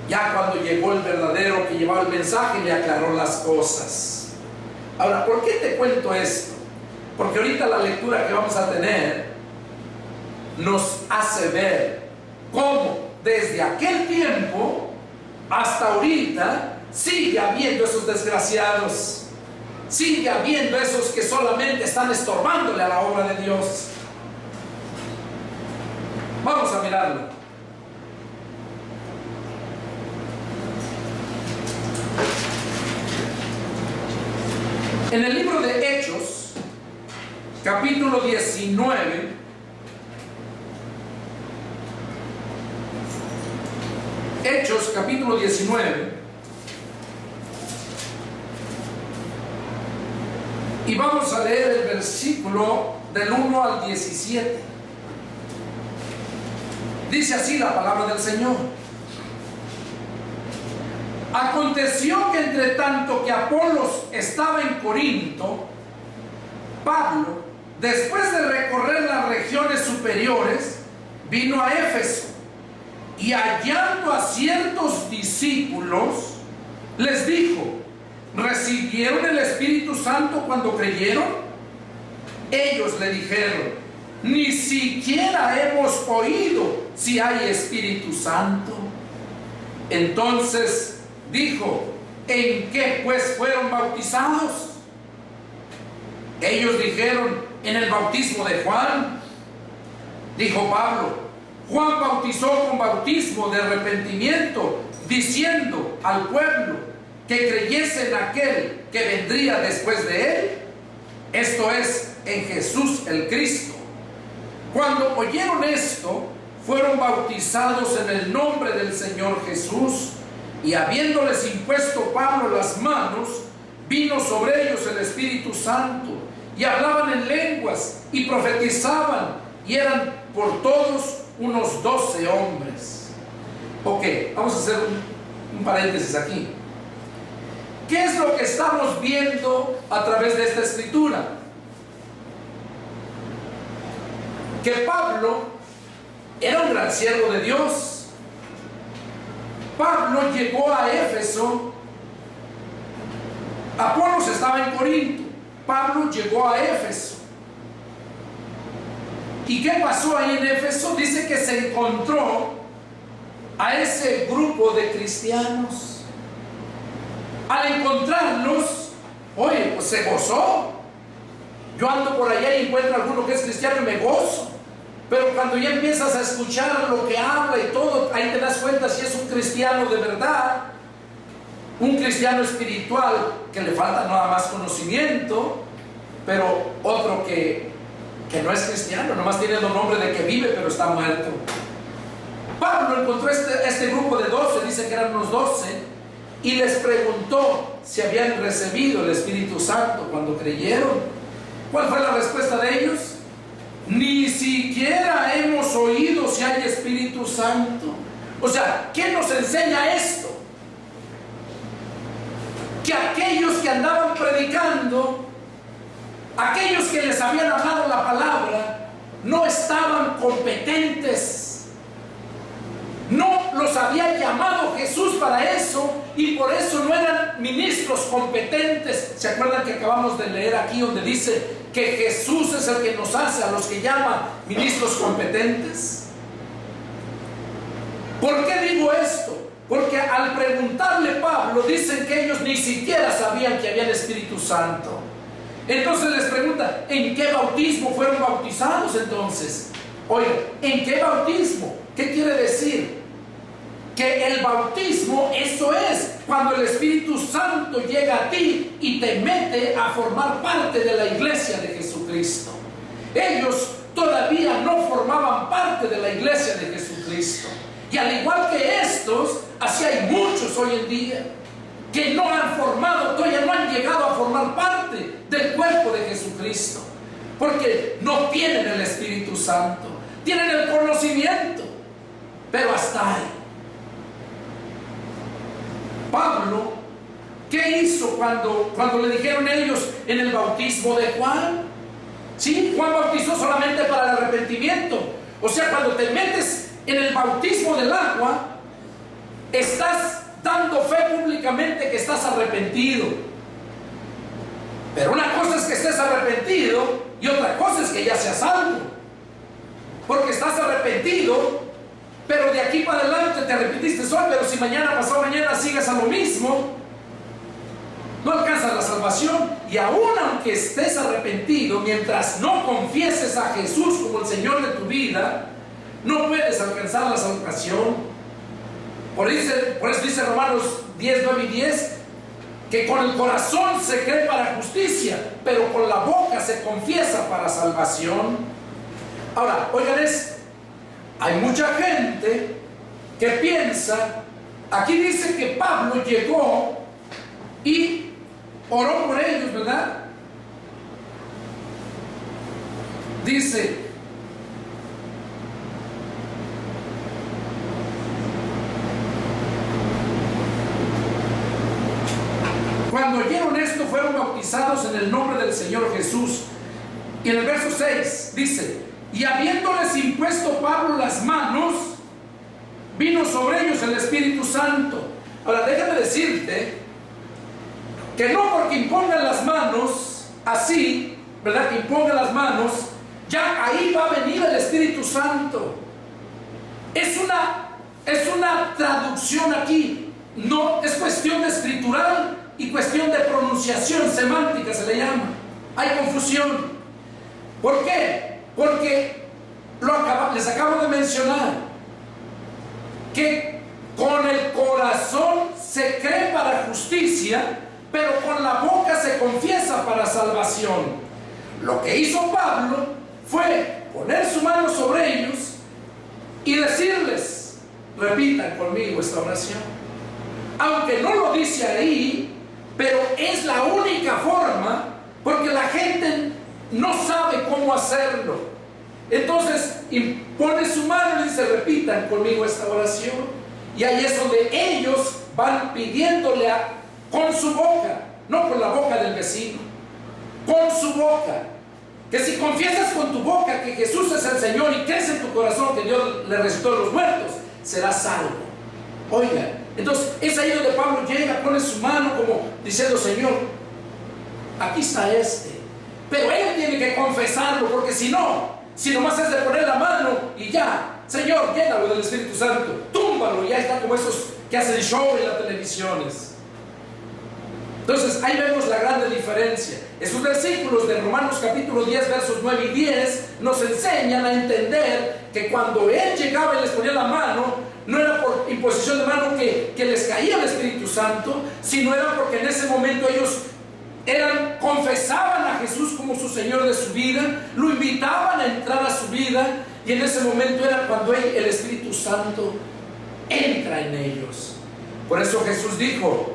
[SPEAKER 1] Ya cuando llegó el verdadero que llevaba el mensaje, le aclaró las cosas. Ahora, ¿por qué te cuento esto? Porque ahorita la lectura que vamos a tener nos hace ver cómo desde aquel tiempo hasta ahorita sigue habiendo esos desgraciados, sigue habiendo esos que solamente están estorbándole a la obra de Dios. Vamos a mirarlo. En el libro de Hechos, capítulo 19, Hechos, capítulo 19, y vamos a leer el versículo del 1 al 17. Dice así la palabra del Señor. Aconteció que entre tanto que Apolos estaba en Corinto, Pablo, después de recorrer las regiones superiores, vino a Éfeso, y hallando a ciertos discípulos, les dijo: ¿recibieron el Espíritu Santo cuando creyeron? Ellos le dijeron: ni siquiera hemos oído si hay Espíritu Santo. Entonces dijo: ¿en qué pues fueron bautizados? Ellos dijeron: en el bautismo de Juan. Dijo Pablo: Juan bautizó con bautismo de arrepentimiento, diciendo al pueblo que creyese en aquel que vendría después de él, esto es, en Jesús el Cristo. Cuando oyeron esto, fueron bautizados en el nombre del Señor Jesús, y habiéndoles impuesto Pablo las manos, vino sobre ellos el Espíritu Santo, y hablaban en lenguas y profetizaban, y eran por todos unos 12 hombres. Ok, vamos a hacer un paréntesis aquí. ¿Qué es lo que estamos viendo a través de esta escritura? Que Pablo era un gran siervo de Dios. Pablo llegó a Éfeso. Apolos estaba en Corinto. Pablo llegó a Éfeso. ¿Y qué pasó ahí en Éfeso? Dice que se encontró a ese grupo de cristianos. Al encontrarlos, oye, pues se gozó. Yo ando por allá y encuentro a alguno que es cristiano y me gozo. Pero cuando ya empiezas a escuchar lo que habla y todo, ahí te das cuenta si es un cristiano de verdad, un cristiano espiritual que le falta nada más conocimiento, pero otro que no es cristiano, nomás tiene el nombre de que vive pero está muerto. Pablo encontró este grupo de 12, dice que eran unos 12, y les preguntó si habían recibido el Espíritu Santo cuando creyeron. ¿Cuál fue la respuesta de ellos? Ni siquiera hemos oído si hay Espíritu Santo. O sea, ¿qué nos enseña esto? Que aquellos que andaban predicando, aquellos que les habían hablado la palabra, no estaban competentes. No los había llamado Jesús para eso, y por eso no eran ministros competentes. ¿Se acuerdan que acabamos de leer aquí donde dice que Jesús es el que nos hace a los que llama ministros competentes? ¿Por qué digo esto? Porque al preguntarle Pablo, dicen que ellos ni siquiera sabían que había el Espíritu Santo. Entonces les pregunta: ¿en qué bautismo fueron bautizados entonces? Oye, ¿en qué bautismo? ¿Qué quiere decir? Que el bautismo, eso es cuando el Espíritu Santo llega a ti y te mete a formar parte de la iglesia de Jesucristo. Ellos todavía no formaban parte de la iglesia de Jesucristo. Y al igual que estos, así hay muchos hoy en día que no han formado, todavía no han llegado a formar parte del cuerpo de Jesucristo, porque no tienen el Espíritu Santo. tienen el conocimiento, pero hasta ahí. Pablo, ¿qué hizo cuando le dijeron ellos en el bautismo de Juan? Sí, Juan bautizó solamente para el arrepentimiento. O sea, cuando te metes en el bautismo del agua, estás dando fe públicamente que estás arrepentido. Pero una cosa es que estés arrepentido y otra cosa es que ya seas salvo. Porque estás arrepentido, pero de aquí para adelante te arrepentiste hoy, pero si mañana, pasado mañana sigues a lo mismo, no alcanzas la salvación. Y aún aunque estés arrepentido, mientras no confieses a Jesús como el Señor de tu vida, no puedes alcanzar la salvación. Por eso dice Romanos 10, 9 y 10, que con el corazón se cree para justicia, pero con la boca se confiesa para salvación. Ahora, oigan esto, hay mucha gente que piensa, aquí dice que Pablo llegó y oró por ellos, ¿verdad? Dice, cuando oyeron esto fueron bautizados en el nombre del Señor Jesús. Y en el verso 6 dice, y habiéndoles impuesto Pablo las manos, vino sobre ellos el Espíritu Santo. Ahora déjame decirte que no porque impongan las manos así, ¿verdad? Que impongan las manos, ya ahí va a venir el Espíritu Santo. Es una traducción aquí, no es cuestión de escritural y cuestión de pronunciación semántica, se le llama. Hay confusión. ¿Por qué? Porque les acabo de mencionar que con el corazón se cree para justicia, pero con la boca se confiesa para salvación. Lo que hizo Pablo fue poner su mano sobre ellos y decirles, repitan conmigo esta oración. Aunque no lo dice ahí, pero es la única forma, porque la gente no sabe cómo hacerlo. Entonces pone su mano y dice, repitan conmigo esta oración. Y ahí es donde ellos van pidiéndole con su boca, no con la boca del vecino, con su boca. Que si confiesas con tu boca que Jesús es el Señor y crees en tu corazón que Dios le resucitó de los muertos, serás salvo. Oigan, entonces es ahí donde Pablo llega, pone su mano como diciendo, Señor, aquí está este. Pero él tiene que confesarlo, porque si nomás es de poner la mano y ya, Señor, llénalo del Espíritu Santo, túmbalo, y ya está como esos que hacen show en las televisiones. Entonces ahí vemos la grande diferencia. Esos versículos de Romanos capítulo 10, versos 9 y 10 nos enseñan a entender que cuando él llegaba y les ponía la mano, no era por imposición de mano que les caía el Espíritu Santo, sino era porque en ese momento ellos confesaban a Jesús como su Señor de su vida, lo invitaban a entrar a su vida, y en ese momento era cuando el Espíritu Santo entra en ellos. Por eso Jesús dijo,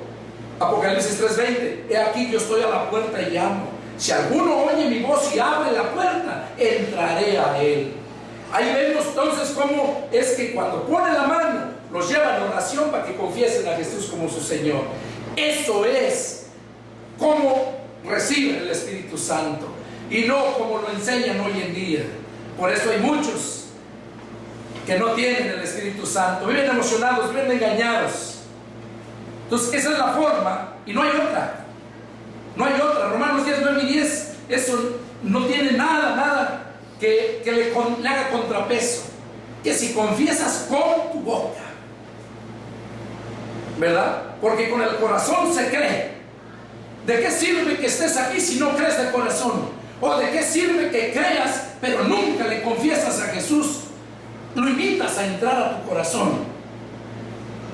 [SPEAKER 1] Apocalipsis 3:20, he aquí yo estoy a la puerta y llamo. Si alguno oye mi voz y abre la puerta, entraré a él. Ahí vemos entonces cómo es que cuando pone la mano, los lleva en oración para que confiesen a Jesús como su Señor. Eso es cómo reciben el Espíritu Santo, y no como lo enseñan hoy en día. Por eso hay muchos que no tienen el Espíritu Santo, viven emocionados, viven engañados. Entonces esa es la forma, y no hay otra. No hay otra. Romanos 10, 9 y 10, eso no tiene nada que le haga contrapeso. Que si confiesas con tu boca, ¿verdad? Porque con el corazón se cree. ¿De qué sirve que estés aquí si no crees de corazón? ¿O de qué sirve que creas pero nunca le confiesas a Jesús? Lo invitas a entrar a tu corazón.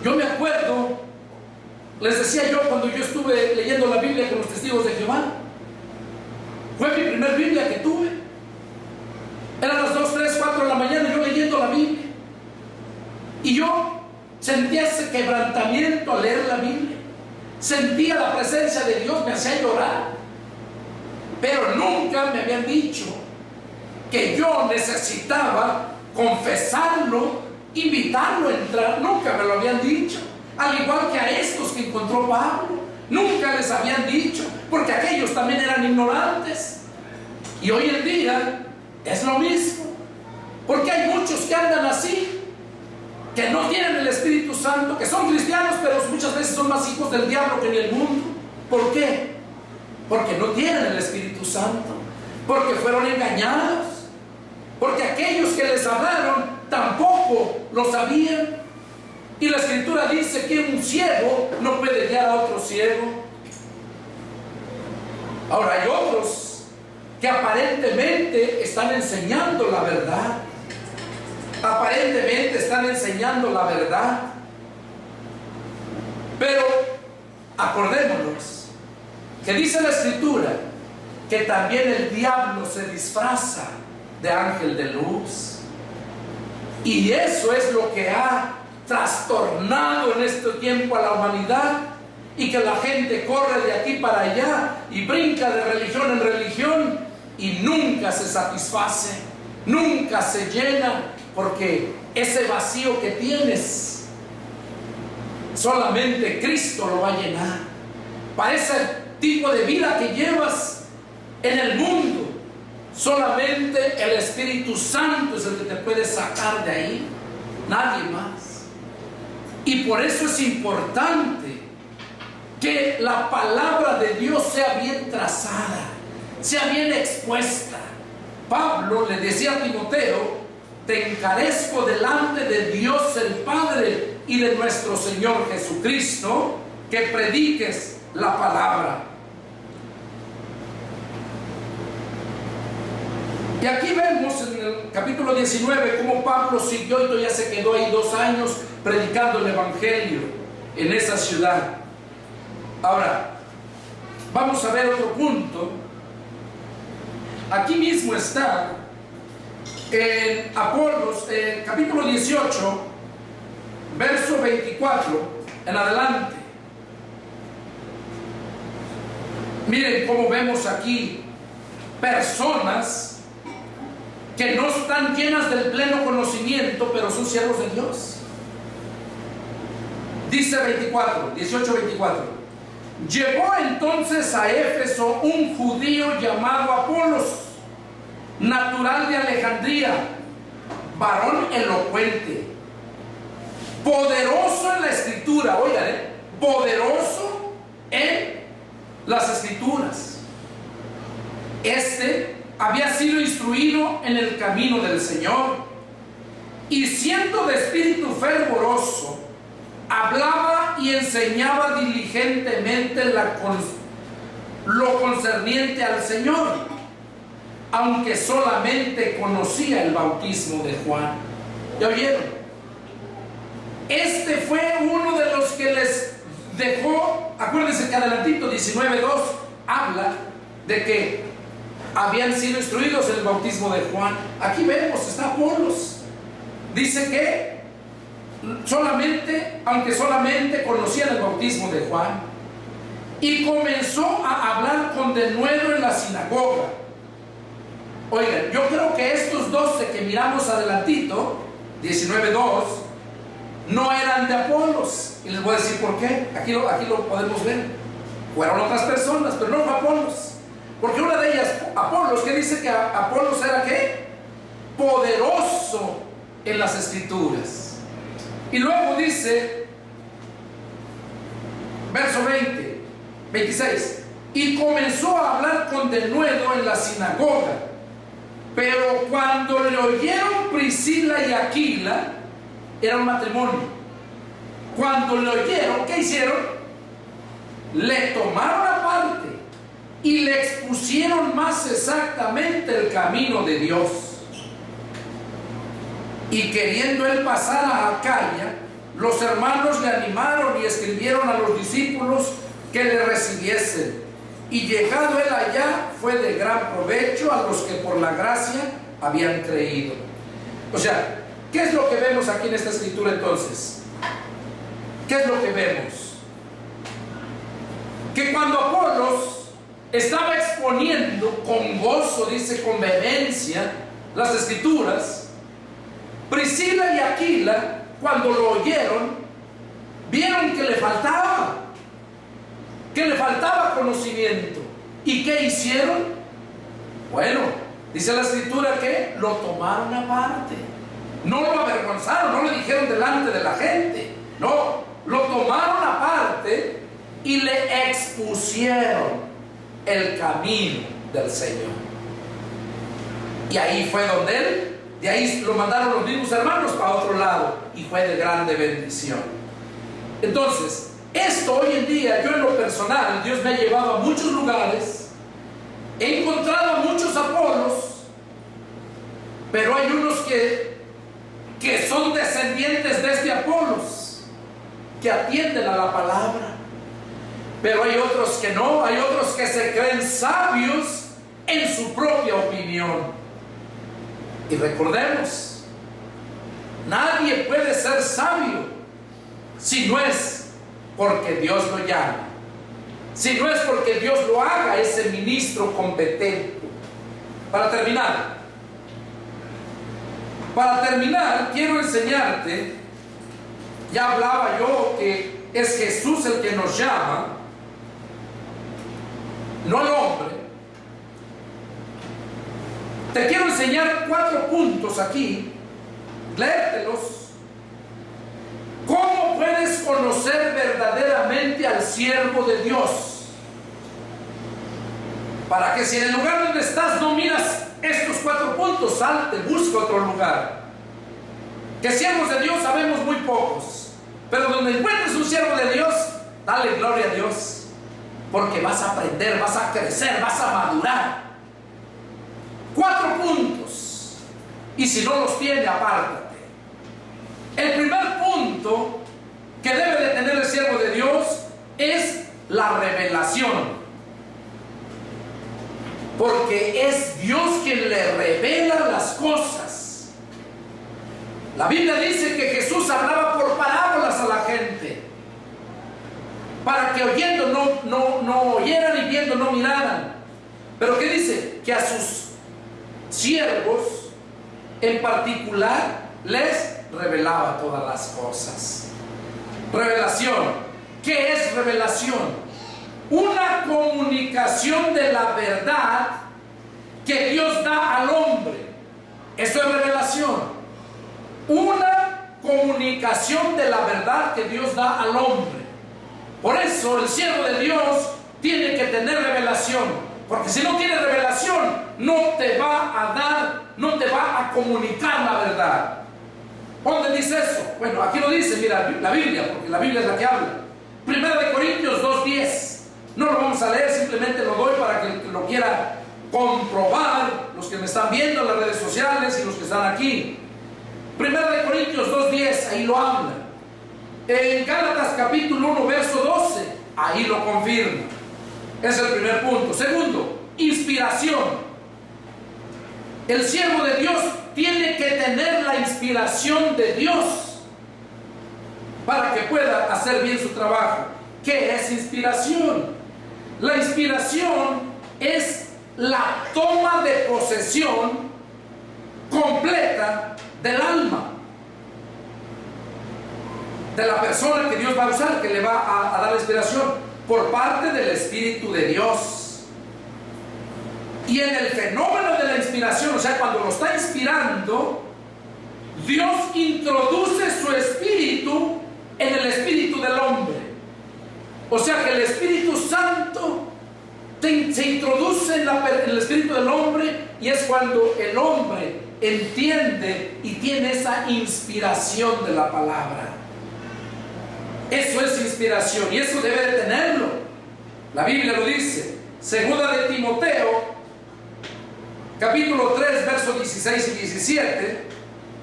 [SPEAKER 1] Yo me acuerdo, les decía yo, cuando yo estuve leyendo la Biblia con los testigos de Jehová, fue mi primer Biblia que tuve. Eran las 2, 3, 4 de la mañana, yo leyendo la Biblia, y yo sentía ese quebrantamiento al leer la Biblia. Sentía la presencia de Dios, me hacía llorar. Pero nunca me habían dicho que yo necesitaba confesarlo, invitarlo a entrar. Nunca me lo habían dicho. Al igual que a estos que encontró Pablo, nunca les habían dicho, porque aquellos también eran ignorantes. Y hoy en día es lo mismo, porque hay muchos que andan así, que no tienen el Espíritu Santo, que son cristianos, pero muchas veces son más hijos del diablo que en el mundo. ¿Por qué? Porque no tienen el Espíritu Santo, porque fueron engañados, porque aquellos que les hablaron tampoco lo sabían. Y la Escritura dice que un ciego no puede guiar a otro ciego. Ahora hay otros que aparentemente están enseñando la verdad. Aparentemente están enseñando la verdad. Pero acordémonos que dice la Escritura que también el diablo se disfraza de ángel de luz. Y eso es lo que ha trastornado en este tiempo a la humanidad, y que la gente corre de aquí para allá y brinca de religión en religión y nunca se satisface, nunca se llena, porque ese vacío que tienes solamente Cristo lo va a llenar. Para ese tipo de vida que llevas en el mundo, solamente el Espíritu Santo es el que te puede sacar de ahí, nadie más. Y por eso es importante que la palabra de Dios sea bien trazada, sea bien expuesta. Pablo le decía a Timoteo: te encarezco delante de Dios el Padre y de nuestro Señor Jesucristo, que prediques la palabra. Y aquí vemos en el capítulo 19 cómo Pablo siguió, y todavía se quedó ahí 2 años predicando el Evangelio en esa ciudad. Ahora, vamos a ver otro punto. Aquí mismo está en Apolos, capítulo 18, verso 24 en adelante. Miren cómo vemos aquí personas que no están llenas del pleno conocimiento, pero son siervos de Dios. Dice 18:24. Llegó entonces a Éfeso un judío llamado Apolos, natural de Alejandría, varón elocuente, poderoso en la Escritura. Oigan, poderoso en las Escrituras. Este había sido instruido en el camino del Señor, y siendo de espíritu fervoroso, hablaba y enseñaba diligentemente lo concerniente al Señor, aunque solamente conocía el bautismo de Juan. ¿Ya oyeron? Este fue uno de los que les dejó. Acuérdense que adelantito 19:2 habla de que habían sido instruidos en el bautismo de Juan. Aquí vemos, está Apolos. Dice que aunque solamente conocían el bautismo de Juan, y comenzó a hablar con denuedo en la sinagoga. Oigan, yo creo que estos 12 que miramos adelantito, 19:2, no eran de Apolos, y les voy a decir por qué. Aquí lo podemos ver. Fueron otras personas, pero no fue Apolos, porque una de ellas, Apolos, que dice que Apolos era ¿qué? Poderoso en las Escrituras. Y luego dice, verso 26, y comenzó a hablar con denuedo en la sinagoga. Pero cuando le oyeron Priscila y Aquila, era un matrimonio, cuando le oyeron, ¿qué hicieron? Le tomaron aparte y le expusieron más exactamente el camino de Dios. Y queriendo él pasar a Acaya, los hermanos le animaron y escribieron a los discípulos que le recibiesen. Y llegado él allá, fue de gran provecho a los que por la gracia habían creído. O sea, ¿qué es lo que vemos aquí en esta escritura entonces? ¿Qué es lo que vemos? Que cuando Apolos estaba exponiendo con gozo, dice, con vehemencia, las escrituras, Priscila y Aquila, cuando lo oyeron, vieron que le faltaba conocimiento. ¿Y qué hicieron? Bueno, dice la escritura que lo tomaron aparte. No lo avergonzaron, no le dijeron delante de la gente. No, lo tomaron aparte y le expusieron el camino del Señor. Y ahí fue donde él, de ahí lo mandaron los mismos hermanos para otro lado, y fue de grande bendición. Entonces, esto hoy en día, yo en lo personal, Dios me ha llevado a muchos lugares, he encontrado a muchos Apolos, pero hay unos que son descendientes de este Apolos, que atienden a la palabra. Pero hay otros que no, hay otros que se creen sabios en su propia opinión. Y recordemos, nadie puede ser sabio si no es porque Dios lo llama, si no es porque Dios lo haga ese ministro competente. Para terminar, quiero enseñarte, ya hablaba yo que es Jesús el que nos llama, no el hombre. Te quiero enseñar 4 puntos aquí, léetelos. ¿Cómo puedes conocer verdaderamente al siervo de Dios? Para que si en el lugar donde estás no miras estos 4 puntos, salte, busca otro lugar. Que siervos de Dios sabemos muy pocos, pero donde encuentres un siervo de Dios, dale gloria a Dios, porque vas a aprender, vas a crecer, vas a madurar. 4 puntos, y si no los tiene, apártate. El primer punto que debe de tener el siervo de Dios es la revelación, porque es Dios quien le revela las cosas. La Biblia dice que Jesús hablaba por parábolas a la gente, para que oyendo no oyeran y viendo no miraran. Pero ¿qué dice? Que a sus siervos en particular les revelaba todas las cosas. Revelación. ¿Qué es revelación? Una comunicación de la verdad que Dios da al hombre. Eso es revelación. Una comunicación de la verdad que Dios da al hombre. Por eso el siervo de Dios tiene que tener revelación. Porque si no tiene revelación, no te va a dar, no te va a comunicar la verdad. ¿Dónde dice eso? Bueno, aquí lo dice, mira, la Biblia, porque la Biblia es la que habla. 1 Corintios 2:10. No lo vamos a leer, simplemente lo doy para que lo quiera comprobar, los que me están viendo en las redes sociales y los que están aquí. 1 Corintios 2:10, ahí lo habla. En Gálatas capítulo 1, verso 12, ahí lo confirma. Es el primer punto. Segundo, inspiración. El siervo de Dios tiene que tener la inspiración de Dios para que pueda hacer bien su trabajo. ¿Qué es inspiración? La inspiración es la toma de posesión completa del alma de la persona que Dios va a usar, que le va a dar la inspiración, por parte del Espíritu de Dios. Y en el fenómeno de la inspiración, o sea, cuando lo está inspirando, Dios introduce su espíritu en el espíritu del hombre. O sea que el Espíritu Santo se introduce en el espíritu del hombre, y es cuando el hombre entiende y tiene esa inspiración de la palabra. Eso es inspiración, y eso debe de tenerlo. La Biblia lo dice. Segunda de Timoteo capítulo 3 versos 16 y 17,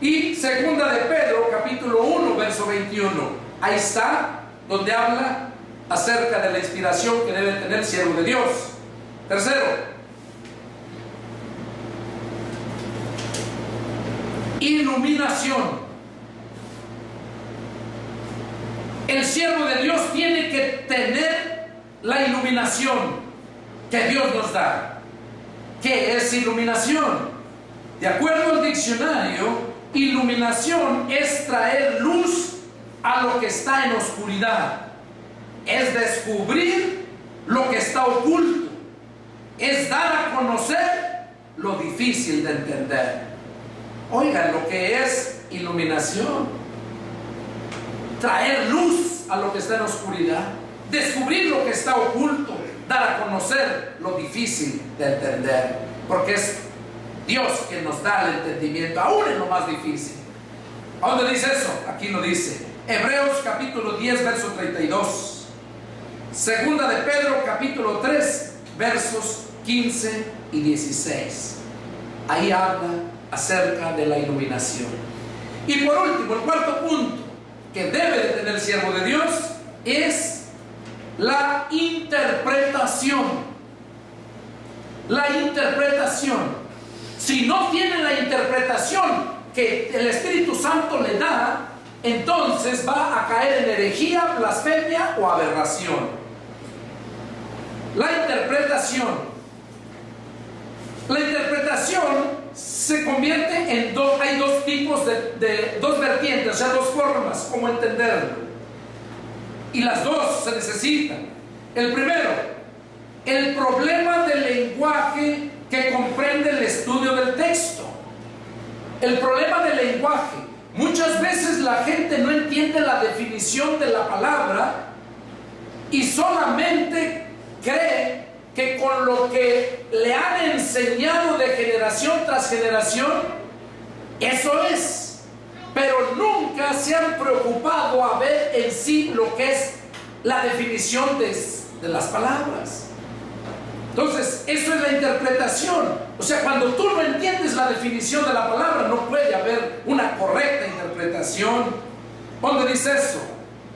[SPEAKER 1] y segunda de Pedro capítulo 1 verso 21. Ahí está donde habla acerca de la inspiración que debe tener el siervo de Dios. Tercero, iluminación. El siervo de Dios tiene que tener la iluminación que Dios nos da. ¿Qué es iluminación? De acuerdo al diccionario, Iluminación es traer luz a lo que está en oscuridad. Es descubrir lo que está oculto. Es dar a conocer lo difícil de entender. Oigan lo que es iluminación. Traer luz a lo que está en oscuridad. Descubrir lo que está oculto. Dar a conocer lo difícil de entender. Porque es Dios quien nos da el entendimiento, aún en lo más difícil. ¿A dónde dice eso? Aquí lo dice. Hebreos capítulo 10, verso 32. Segunda de Pedro capítulo 3, versos 15 y 16. Ahí habla acerca de la iluminación. Y por último, el cuarto punto que debe de tener el siervo de Dios es la interpretación. La interpretación. Si no tiene la interpretación que el Espíritu Santo le da, entonces va a caer en herejía, blasfemia o aberración. La interpretación. La interpretación se convierte en hay dos tipos de dos vertientes, o sea, dos formas como entenderlo. Y las dos se necesitan. El primero, el problema del lenguaje que comprende el estudio del texto. El problema del lenguaje. Muchas veces la gente no entiende la definición de la palabra y solamente cree que con lo que le han enseñado de generación tras generación, eso es. Pero nunca se han preocupado a ver en sí lo que es la definición de las palabras. Entonces, eso es la interpretación. O sea, cuando tú no entiendes la definición de la palabra, no puede haber una correcta interpretación. ¿Dónde dice eso?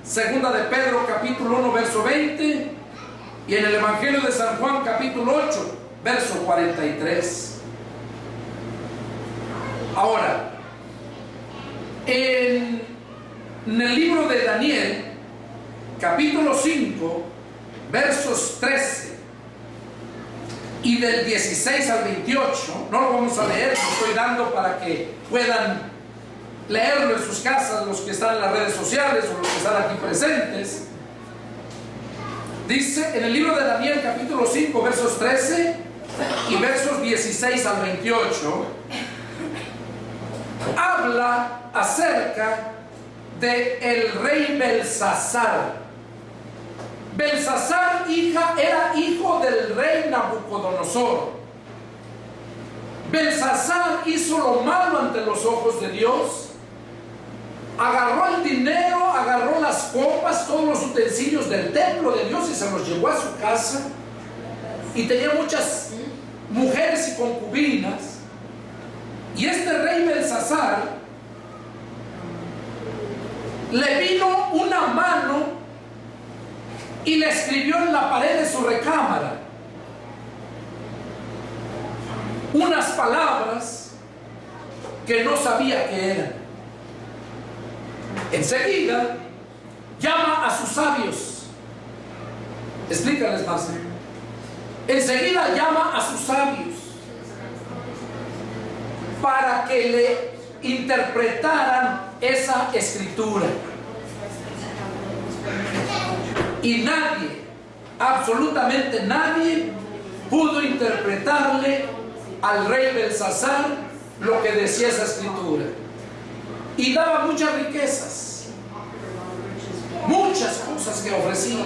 [SPEAKER 1] Segunda de Pedro, capítulo 1, verso 20. Y en el Evangelio de San Juan, capítulo 8, verso 43. Ahora, en el libro de Daniel, capítulo 5, versos 13. Y del 16 al 28, no lo vamos a leer, lo estoy dando para que puedan leerlo en sus casas, los que están en las redes sociales o los que están aquí presentes. Dice en el libro de Daniel, capítulo 5, versos 13 y versos 16 al 28, habla acerca de el rey Belsasar. Belsasar era hijo del rey Nabucodonosor. Belsasar hizo lo malo ante los ojos de Dios. Agarró el dinero, agarró las copas, todos los utensilios del templo de Dios y se los llevó a su casa. Y tenía muchas mujeres y concubinas. Y este rey Belsasar le vino una mano y le escribió en la pared de su recámara unas palabras que no sabía qué eran. Enseguida llama a sus sabios. Explícales más. Enseguida llama a sus sabios para que le interpretaran esa escritura. Y nadie, absolutamente nadie, pudo interpretarle al rey Belsasar lo que decía esa escritura. Y daba muchas riquezas, muchas cosas que ofrecía.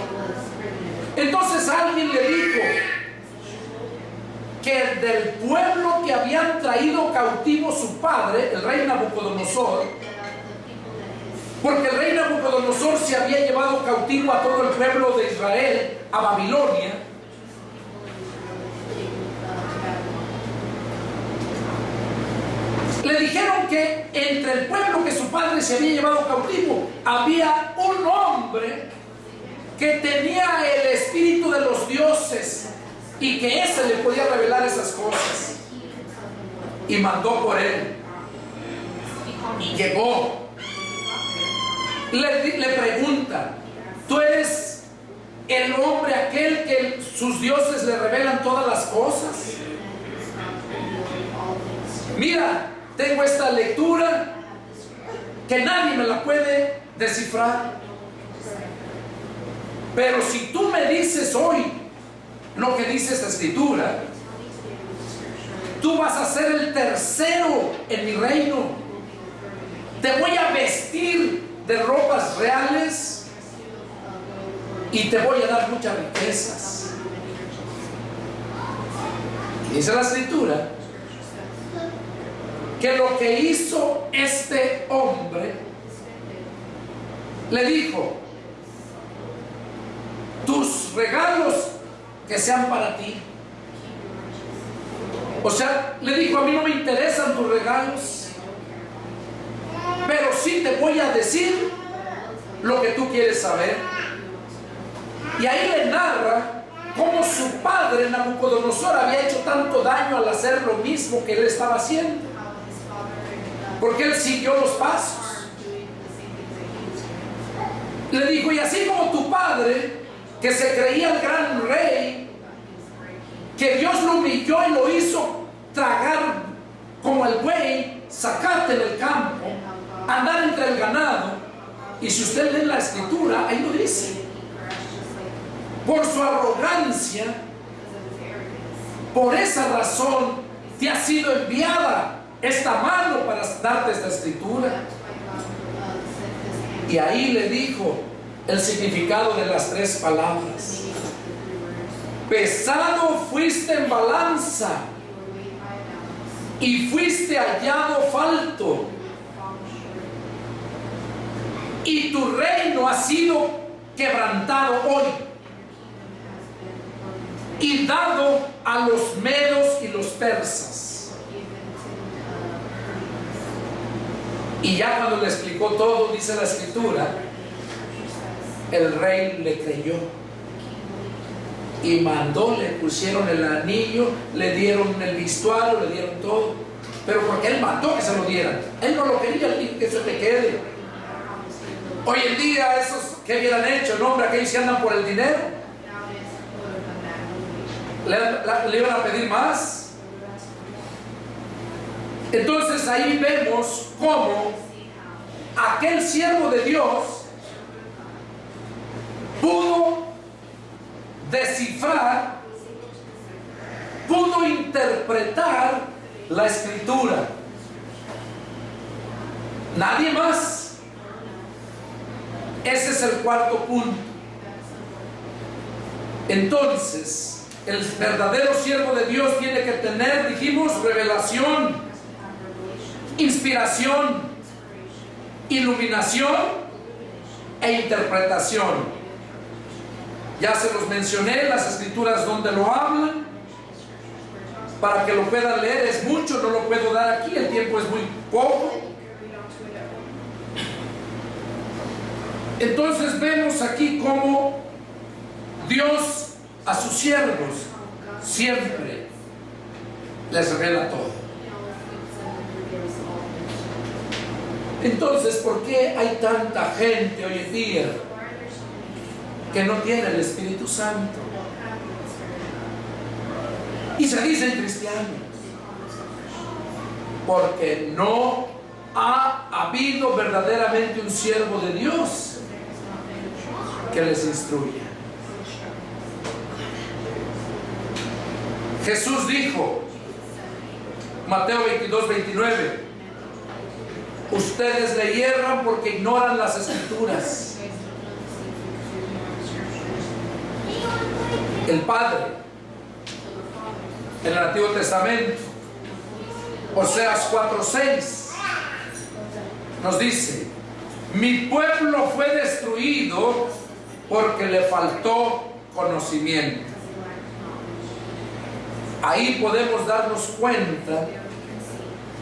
[SPEAKER 1] Entonces alguien le dijo que del pueblo que habían traído cautivo su padre, el rey Nabucodonosor, porque el rey Nabucodonosor se había llevado cautivo a todo el pueblo de Israel a Babilonia. Le dijeron que entre el pueblo que su padre se había llevado cautivo había un hombre que tenía el espíritu de los dioses y que ese le podía revelar esas cosas. Y mandó por él. Y llegó. Le pregunta: ¿tú eres el hombre aquel que sus dioses le revelan todas las cosas? Mira, tengo esta lectura que nadie me la puede descifrar. Pero si tú me dices hoy lo que dice esta escritura, tú vas a ser el tercero en mi reino. Te voy a vestir de ropas reales y te voy a dar muchas riquezas. Dice la escritura que lo que hizo este hombre, le dijo: tus regalos que sean para ti. O sea, le dijo: a mí no me interesan tus regalos, pero sí te voy a decir lo que tú quieres saber. Y ahí le narra cómo su padre Nabucodonosor había hecho tanto daño al hacer lo mismo que él estaba haciendo, porque él siguió los pasos. Le dijo: y así como tu padre, que se creía el gran rey, que Dios lo humilló y lo hizo tragar como el buey, sacarte del campo, andar entre el ganado. Y si usted lee la escritura, ahí lo dice: por su arrogancia, por esa razón te ha sido enviada esta mano para darte esta escritura. Y ahí le dijo el significado de las tres palabras: pesado fuiste en balanza y fuiste hallado falto, y tu reino ha sido quebrantado hoy y dado a los medos y los persas. Y ya cuando le explicó todo, dice la escritura, el rey le creyó y mandó, le pusieron el anillo, le dieron el vestuario, le dieron todo, pero porque él mandó que se lo dieran. Él no lo quería, él dijo: que se te quede. Hoy en día esos que hubieran hecho, no, hombre, aquellos que andan por el dinero, le iban a pedir más. Entonces ahí vemos cómo aquel siervo de Dios pudo descifrar, pudo interpretar la escritura. Nadie más. Ese es el cuarto punto. Entonces, el verdadero siervo de Dios tiene que tener, dijimos, revelación, inspiración, iluminación e interpretación. Ya se los mencioné, las escrituras donde lo hablan, para que lo puedan leer. Es mucho, no lo puedo dar aquí, el tiempo es muy poco. Entonces vemos aquí cómo Dios a sus siervos siempre les revela todo. Entonces, ¿por qué hay tanta gente hoy en día que no tiene el Espíritu Santo y se dicen cristianos? Porque no ha habido verdaderamente un siervo de Dios que les instruya. Jesús dijo, Mateo 22, 29, ustedes le hierran porque ignoran las escrituras. El Padre en el Antiguo Testamento, Oseas 4:6, nos dice: mi pueblo fue destruido porque le faltó conocimiento. Ahí podemos darnos cuenta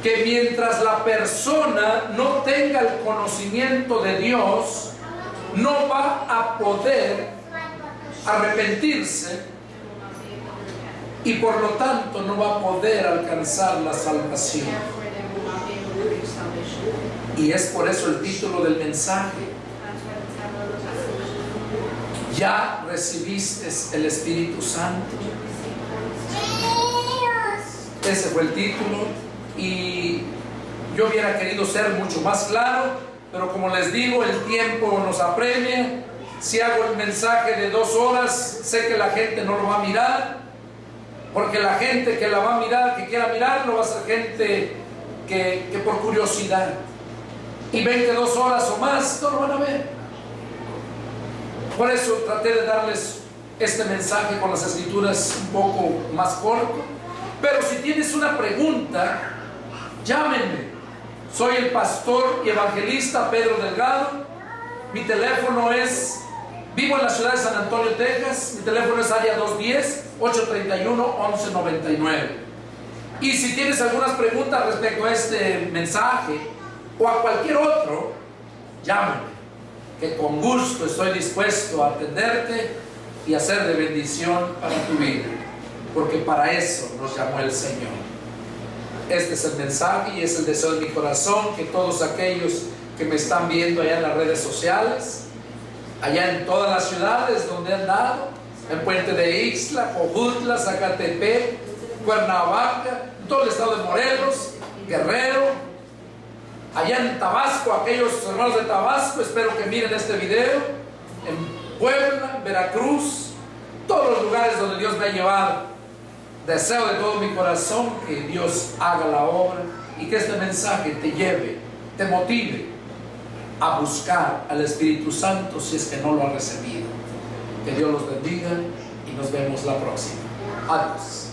[SPEAKER 1] que mientras la persona no tenga el conocimiento de Dios, no va a poder arrepentirse y por lo tanto no va a poder alcanzar la salvación. Y es por eso el título del mensaje: ya recibiste el Espíritu Santo. Ese fue el título, y yo hubiera querido ser mucho más claro, pero como les digo, el tiempo nos apremia. Si hago el mensaje de 2 horas, sé que la gente no lo va a mirar, porque la gente que la va a mirar, que quiera mirarlo, va a ser gente que por curiosidad, y 22 horas o más no lo van a ver. Por eso traté de darles este mensaje con las escrituras un poco más corto. Pero si tienes una pregunta, llámenme. Soy el pastor y evangelista Pedro Delgado. Mi teléfono es, vivo en la ciudad de San Antonio, Texas. Mi teléfono es área 210-831-1199. Y si tienes algunas preguntas respecto a este mensaje o a cualquier otro, llámame, que con gusto estoy dispuesto a atenderte y hacer de bendición para tu vida, porque para eso nos llamó el Señor. Este es el mensaje y es el deseo de mi corazón, que todos aquellos que me están viendo allá en las redes sociales, allá en todas las ciudades donde han dado, en Puente de Ixtla, Jojutla, Zacatepec, Cuernavaca, en todo el estado de Morelos, Guerrero, allá en Tabasco, aquellos hermanos de Tabasco, espero que miren este video, en Puebla, Veracruz, todos los lugares donde Dios me ha llevado. Deseo de todo mi corazón que Dios haga la obra y que este mensaje te lleve, te motive a buscar al Espíritu Santo si es que no lo has recibido. Que Dios los bendiga y nos vemos la próxima. Adiós.